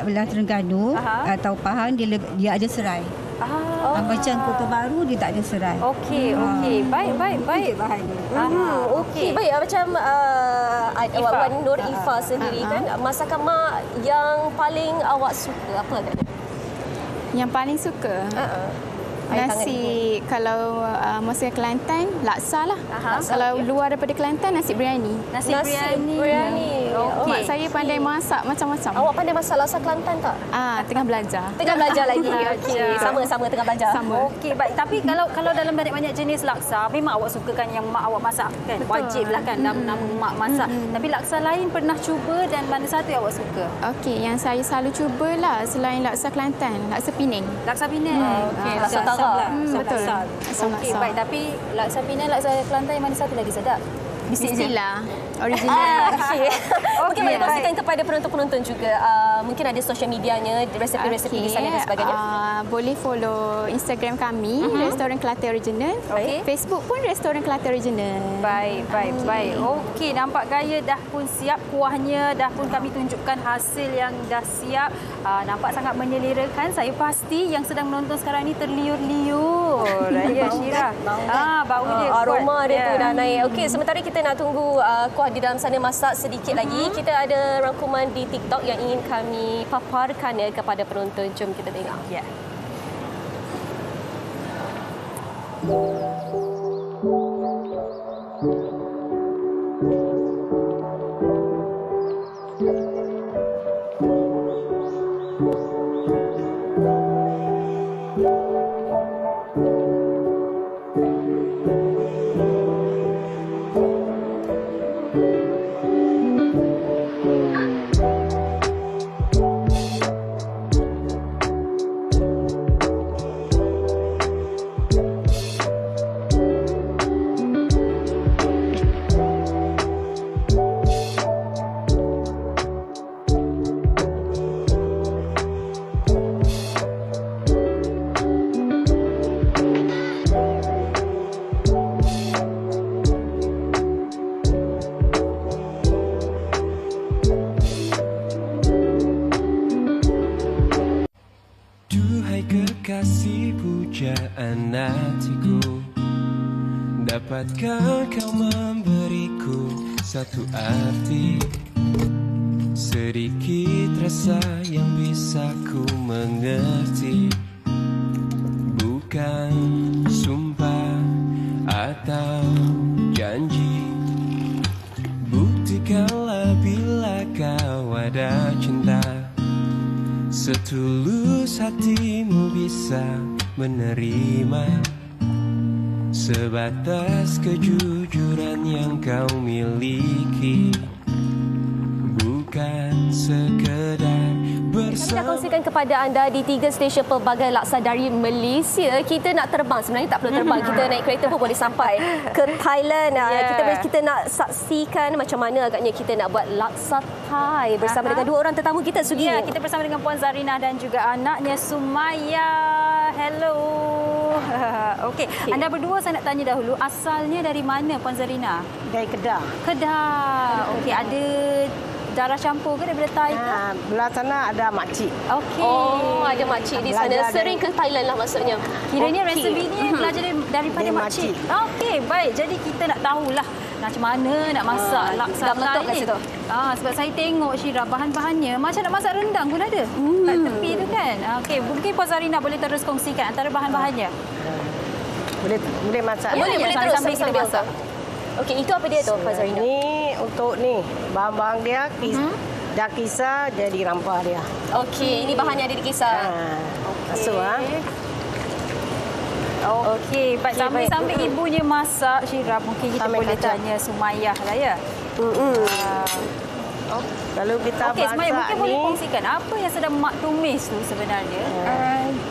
belah Terengganu atau Pahang dia ada serai. Macam Kota Baru dia tak ada serai. Okey. Baik. Okey, baik. Macam Wan Nur Ifa sendiri kan, masakan mak yang paling awak suka apa agaknya? Yang paling suka? Nasi, kalau masakan Kelantan, laksa lah. Kalau luar daripada Kelantan, nasi biryani. Nasi biryani. Mak saya pandai masak macam-macam. Awak pandai masak laksa Kelantan tak? Tengah belajar. Tengah belajar lagi. Okey, sama-sama tengah belajar. Okey, baik. Tapi kalau dalam banyak jenis laksa, memang awak sukakan yang mak awak masak kan? Wajiblah kan nama mak masak. Tapi laksa lain pernah cuba dan mana satu yang awak suka? Okey, yang saya selalu cubalah selain laksa Kelantan, laksa Penang. Laksa Penang. Okey, laksa Tara. Betul. Okey, baik. Tapi laksa Penang, laksa Kelantan yang mana satu lagi sedap? Mestilah original. Okey, baik, kongsikan kepada penonton-penonton juga. Mungkin ada social medianya, resepi-resepi di sana dan sebagainya. Boleh follow Instagram kami, Restoran Kelantan Original. Facebook pun Restoran Kelantan Original. Baik. Okey, nampak gaya dah pun siap, kuahnya dah pun kami tunjukkan hasil yang dah siap. Nampak sangat menyelerakan. Saya pasti yang sedang menonton sekarang ni terliur-liur. Ya, Syira. Bau dia kuat. Aroma dia tu dah naik. Okey, sementara kita nak tunggu kuah di dalam sana masak sedikit lagi. Kita ada rangkuman di TikTok yang ingin kami paparkan kepada penonton. Jom kita tengok. Ya. kasih pujaan hatiku. Dapatkah kau memberiku satu arti, sedikit rasa yang bisa ku mengerti? Bukan sumpah atau janji, buktikanlah bila kau ada cinta. Setulus hatimu bisa menerima sebatas kejujuran yang kau miliki, bukan sekedar bersama. Kami nak kongsikan kepada anda di 3 stesen pelbagai laksa dari Malaysia. Kita nak terbang, sebenarnya tak perlu terbang. Kita naik kereta pun boleh sampai ke Thailand. Kita nak saksikan macam mana agaknya kita nak buat laksa Thai bersama dengan 2 orang tetamu kita, Sugi. Ya, kita bersama dengan Puan Zarina dan juga anaknya Sumaya. Hello. Okey, anda berdua saya nak tanya dahulu, asalnya dari mana Puan Zarina? Dari Kedah. Kedah. Okey, ada darah campur ke daripada Thai ke? Belah sana ada makcik. Okey. Oh, ada makcik di sana. Sering ke Thailand lah maksudnya. Kiranya resepi ni belajar daripada makcik. Okey, baik. Jadi kita nak tahulah macam mana nak masak laksa dah meletup kat ni. situ. Sebab saya tengok Syira bahan-bahannya macam nak masak rendang pun ada. Kat tepi tu kan. Okey, mungkin Puan Zarina boleh terus kongsikan antara bahan-bahannya. Boleh masak. Boleh terus sambil kita masak. Okey, itu apa dia tu Puan Zarina? Ni untuk ni bahan-bahan dia dah kisar jadi rempah dia. Okey, ini bahan yang ada di kisar. Masuk Okey, baik, sambil ibunya masak, Syira, mungkin kita boleh tanya Sumayyah lah ya. Kalau kita Okey, Sumayyah mungkin boleh kongsikan apa yang sedang Mak tumis tu sebenarnya?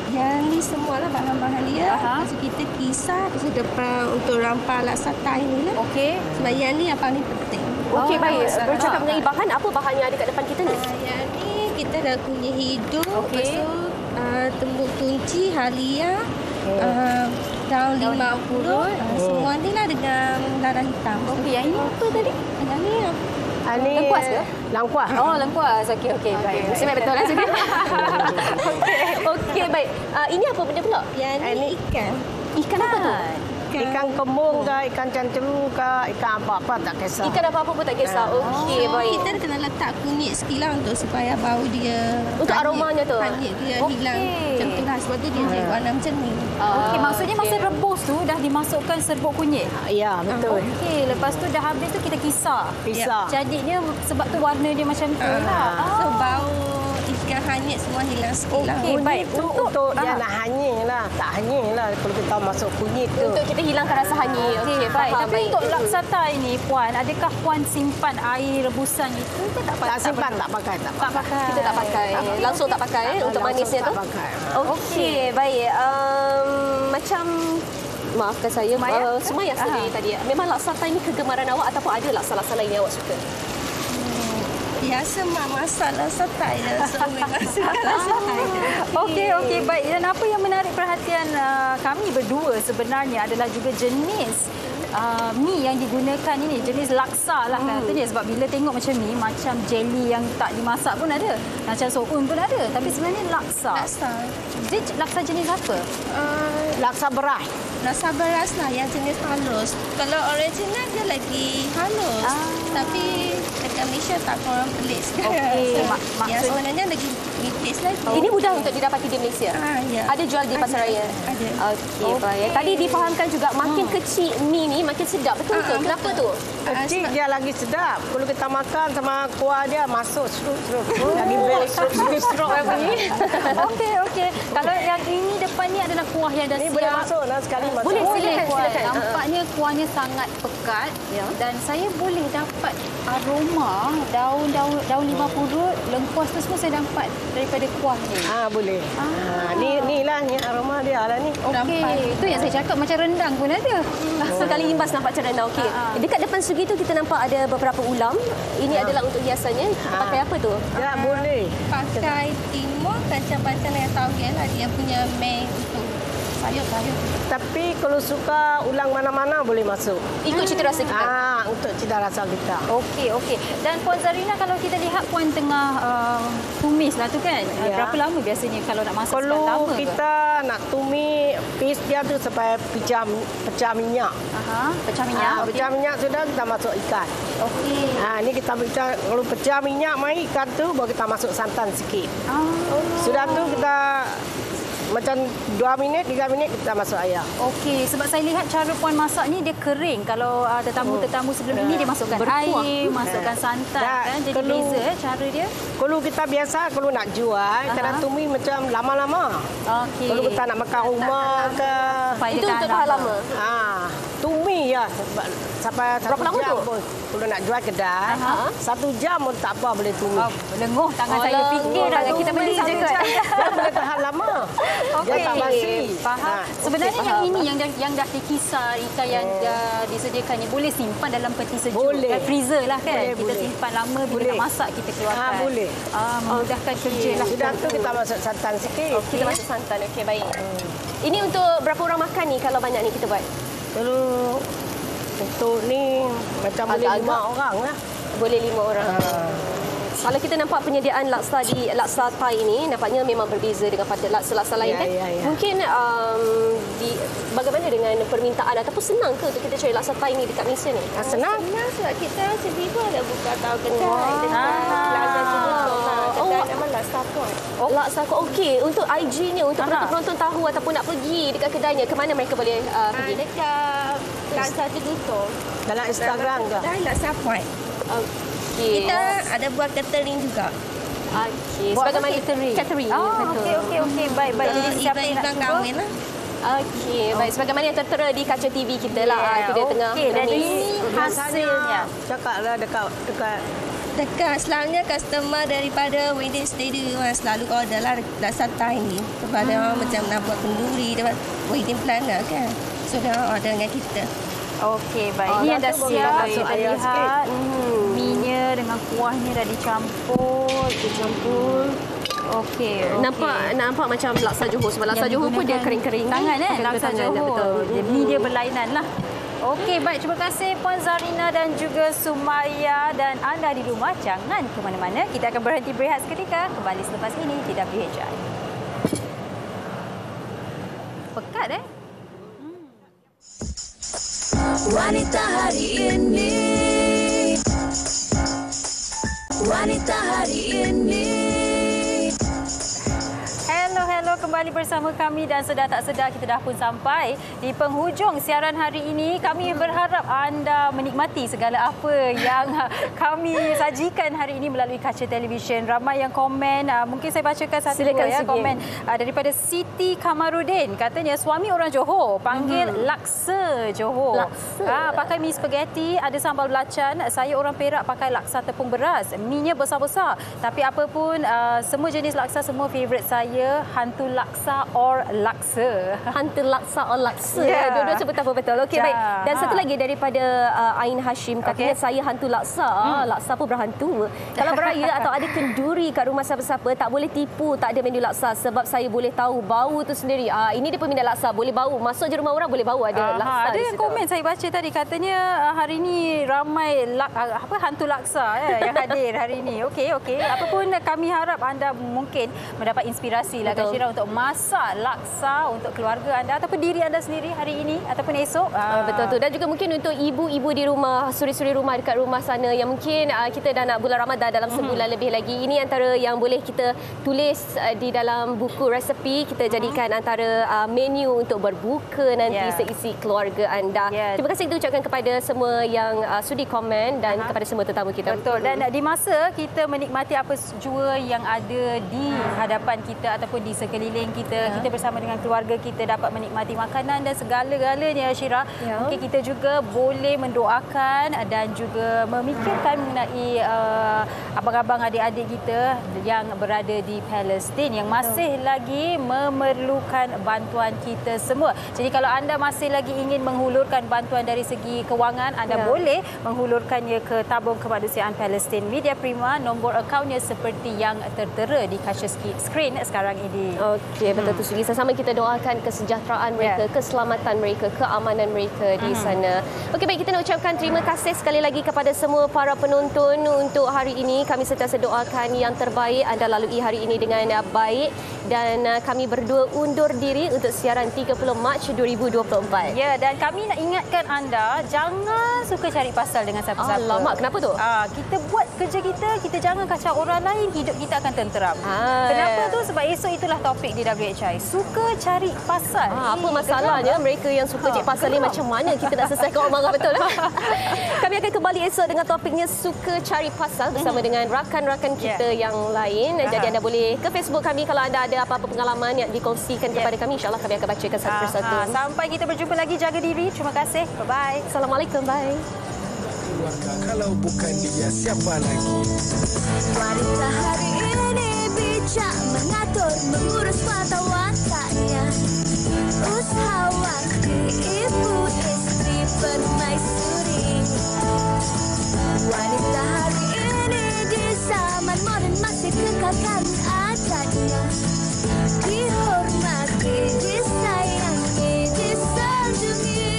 Yang ni semualah bahan-bahan dia. Lepas kita kisar depan untuk rempah laksa Thai ni lah. Okey. Sebab yang ni yang paling penting. Okey, baik. Bercakap mengenai bahan, apa bahan yang ada kat depan kita ni? Yang ni kita dah kunyit hidup, lepas tu tembuk tunci, halia, daun limau purut. Semua ni lah dengan darah hitam. Okey, yang ini apa tadi? Yang ni lengkuas ke? Lengkuas. Oh, lengkuas. Okey, baik. Mesti betul lah juga. Okey, baik. Ini apa benda pula? Yang ni ikan. Ikan apa tu? Ikan kembung ke, ikan cancelu ke, ikan apa-apa tak kisah. Ikan apa-apa pun tak kisah. Okey, baik. Kita kena letak kunyit sikit lah untuk supaya bau dia. Untuk aromanya tu? Kunyit dia hilang. Macam tu lah. Sebab tu dia jadi warna macam ni. Okey, maksudnya masa rebus tu dah dimasukkan serbuk kunyit? Ya, betul. Okey, lepas tu dah habis tu kita kisar. Jadinya sebab tu warna dia macam tu lah. So bau ikan hanyut semua hilang sikit lah. Okey, baik. Untuk dia nak hanyut lah. Tak hanyut lah kalau kita masuk kunyit tu. Untuk kita hilangkan rasa hanyut. Okey, baik. Tapi untuk laksa Thai ni, Puan, adakah Puan simpan air rebusan itu ke tak pakai? Tak simpan, tak pakai. Kita tak pakai. Langsung tak pakai untuk manisnya tu? Okey, baik. Macam maafkan saya, Sumayyah sendiri tadi. Memang laksa Thai ni kegemaran awak ataupun ada laksa-laksa lain yang awak suka? Biasa mak masak laksa Thai je. So memang suka laksa Thai je. Okey, baik. Dan apa yang menarik perhatian kami berdua sebenarnya adalah juga jenis mi yang digunakan ini, jenis laksa lah katanya. Sebab bila tengok macam ni, macam jelly yang tak dimasak pun ada, macam soun pun ada. Tapi sebenarnya laksa. Dia laksa jenis apa? Laksa beras. Laksa beras lah yang jenis halus. Kalau original dia lagi halus. Tapi dekat Malaysia tak korang pelik sekarang. Okey, yang sebenarnya lagi nipis lagi. Ini mudah untuk didapati di Malaysia? Ya. Ada jual di Pasaraya? Ada. Okey, baik. Tadi difahamkan juga makin kecil mi ni makin sedap. Betul ke? Kenapa tu? Kecil dia lagi sedap. Kalau kita makan sama kuah dia masuk seruk-seruk. Lagi best. Seruk bunyi. Okey. Kalau yang ini depan ni adalah kuah yang dah siap. Ini boleh masuk lah sekali masuk. Boleh, silakan. Nampaknya kuahnya sangat pekat dan saya boleh dapat aroma daun limau purut, lengkuas tu semua saya dapat daripada kuah ni. Boleh. Ni lah ni aroma dia lah ni. Okey, itu yang saya cakap macam rendang pun ada. Sekali imbas nampak macam rendang. Okey. Dekat depan segi tu kita nampak ada beberapa ulam. Ini adalah untuk hiasannya. Pakai apa tu? Ya, boleh. Pakai timur, kacang-kacang yang tauge lah. Dia punya main untuk sayur-sayur. Tapi kalau suka ulang mana-mana boleh masuk. Ikut cita rasa kita. Untuk cita rasa kita. Okey. Dan Puan Zarina, kalau kita lihat Puan tengah tumis lah tu kan. Berapa lama biasanya kalau nak masak? Kalau lama kita nak tumis paste dia tu sampai pecah minyak. Pecah minyak. Pecah minyak sudah kita masuk ikan. Okey. Ni kita kalau pecah minyak mai ikan tu baru kita masuk santan sikit. Sudah tu kita macam 2 minit, 3 minit kita masuk ayam. Okey, sebab saya lihat cara Puan masak ni dia kering. Kalau tetamu-tetamu sebelum ini dia masukkan air, masukkan santan kan. Jadi beza cara dia. Kalau kita biasa kalau nak jual, kita tumis macam lama-lama. Okey. Kalau kita nak makan rumah ke, itu untuk tahan lama. Tumis ya sampai berapa lama tu? Kalau nak jual kedai, 1 jam pun tak apa boleh tumis. Lenguh tangan saya fikir dah kita beli je kot. Dia boleh tahan lama. Okey. Dia tak basi. Faham. Sebenarnya yang ini yang dah dikisar, ikan yang dah disediakan ni boleh simpan dalam peti sejuk. Boleh. Freezer lah kan. Boleh, kita simpan lama bila nak masak kita keluarkan. Boleh. Memudahkan kerja lah. Sudah tu kita masuk santan sikit. Kita masuk santan. Okey, baik. Ini untuk berapa orang makan ni kalau banyak ni kita buat? Kalau untuk ni macam boleh 5 orang lah. Boleh 5 orang. Kalau kita nampak penyediaan laksa Thai ini, nampaknya memang berbeza dengan pada laksa-laksa lain kan? Mungkin bagaimana dengan permintaan ataupun senang ke untuk kita cari laksa Thai ini dekat Malaysia ni? Senang sebab kita sendiri pun ada buka tahu kedai dekat Plaza juga. Kedai nama Laksa Point. Laksa Point. Okey, untuk IG-nya untuk penonton tahu ataupun nak pergi dekat kedainya, ke mana mereka boleh pergi? Dekat Plaza Duto. Dalam Instagram ke? Dan Laksa Point. Okey. Kita ada buat catering juga. Okey. Sebagaimana catering. Okey. Baik. Jadi siapa yang nak kahwin lah. Okey, baik. Sebagaimana yang tertera di kaca TV kita lah. Itu dia tengah. Okey, dan ini hasilnya. Cakaplah dekat Selalunya customer daripada Wedding Stadium selalu order lah laksa Thai ni. Sebab dia orang macam nak buat kenduri, dia buat wedding planner kan. So dia orang order dengan kita. Okey, baik. Ini yang dah siap. Kita lihat mie-nya dengan kuahnya dah dicampur. Okey. Nampak macam laksa Johor. Sebab laksa Johor pun dia kering-kering. Tangan laksa Johor. Mie dia berlainan lah. Okey, baik. Terima kasih Puan Zarina dan juga Sumaya. Dan anda di rumah, jangan ke mana-mana. Kita akan berhenti berehat seketika. Kembali selepas ini di WHI. Pekat Wanita hari ini. Wanita hari ini. Hello, kembali bersama kami dan sedar tak sedar kita dah pun sampai di penghujung siaran hari ini. Kami berharap anda menikmati segala apa yang kami sajikan hari ini melalui kaca televisyen. Ramai yang komen, mungkin saya bacakan satu komen daripada Siti Kamarudin. Katanya suami orang Johor panggil laksa Johor. Pakai mi spaghetti, ada sambal belacan. Saya orang Perak pakai laksa tepung beras. Mi-nya besar-besar. Tapi apa pun semua jenis laksa semua favourite saya. Hantu laksa or laksa. Hantu laksa or laksa. Dua-dua sebut apa betul. Okey, baik. Dan satu lagi daripada Ain Hashim. Katanya saya hantu laksa. Laksa pun berhantu. Kalau beraya atau ada kenduri kat rumah siapa-siapa, tak boleh tipu tak ada menu laksa. Sebab saya boleh tahu bau tu sendiri. Ini dia peminat laksa. Boleh bau. Masuk je rumah orang boleh bau ada laksa. Ada yang komen saya baca tadi. Katanya hari ini ramai hantu laksa yang hadir hari ini. Okey. Apa pun kami harap anda mungkin mendapat inspirasi lah Syira untuk masak laksa untuk keluarga anda ataupun diri anda sendiri hari ini ataupun esok. Betul tu. Dan juga mungkin untuk ibu-ibu di rumah, suri-suri rumah dekat rumah sana yang mungkin kita dah nak bulan Ramadan dalam sebulan lebih lagi. Ini antara yang boleh kita tulis di dalam buku resepi. Kita jadikan antara menu untuk berbuka nanti seisi keluarga anda. Terima kasih kita ucapkan kepada semua yang sudi komen dan kepada semua tetamu kita. Betul. Dan di masa kita menikmati apa jua yang ada di hadapan kita ataupun di sekeliling kita bersama dengan keluarga kita dapat menikmati makanan dan segala-galanya Syira. Mungkin kita juga boleh mendoakan dan juga memikirkan mengenai abang-abang adik-adik kita yang berada di Palestin yang masih lagi memerlukan bantuan kita semua. Jadi kalau anda masih lagi ingin menghulurkan bantuan dari segi kewangan, anda boleh menghulurkannya ke tabung kemanusiaan Palestin Media Prima. Nombor akaunnya seperti yang tertera di kaca skrin sekarang ini. Okey, betul tu Sugi. Sama kita doakan kesejahteraan mereka, keselamatan mereka, keamanan mereka di sana. Okey, baik, kita nak ucapkan terima kasih sekali lagi kepada semua para penonton untuk hari ini. Kami sentiasa doakan yang terbaik anda lalui hari ini dengan baik dan kami berdua undur diri untuk siaran 30 Mac 2024. Ya, dan kami nak ingatkan anda jangan suka cari pasal dengan siapa-siapa. Alamak, kenapa tu? Kita buat kerja kita jangan kacau orang lain, hidup kita akan tenteram. Kenapa tu? Sebab esok itulah topik di WHI. Suka cari pasal. Apa masalahnya mereka yang suka cari pasal ni macam mana kita nak selesaikan orang marah betul? Kami akan kembali esok dengan topiknya suka cari pasal bersama dengan rakan-rakan kita yang lain. Jadi anda boleh ke Facebook kami kalau anda ada apa-apa pengalaman yang dikongsikan kepada kami. InsyaAllah kami akan bacakan satu persatu. Sampai kita berjumpa lagi. Jaga diri. Terima kasih. Bye-bye. Assalamualaikum. Bye. Kalau bukan dia, siapa lagi? Wanita hari ini bijak mengatur, mengurus mata wataknya. Usahawan, ibu, istri, permaisuri. Wanita hari ini di zaman moden masih kekalkan adatnya. Dihormati, disayangi, disanjungi.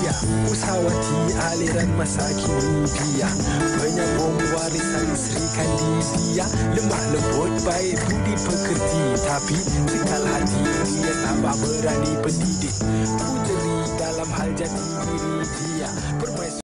Dia Usahawati aliran masa kini dia, penyambung warisan Sri Kandidia. Lemah lembut baik budi pekerti, tapi sekal hati dia tambah berani pendidik. Ku jeli dalam hal jati diri dia.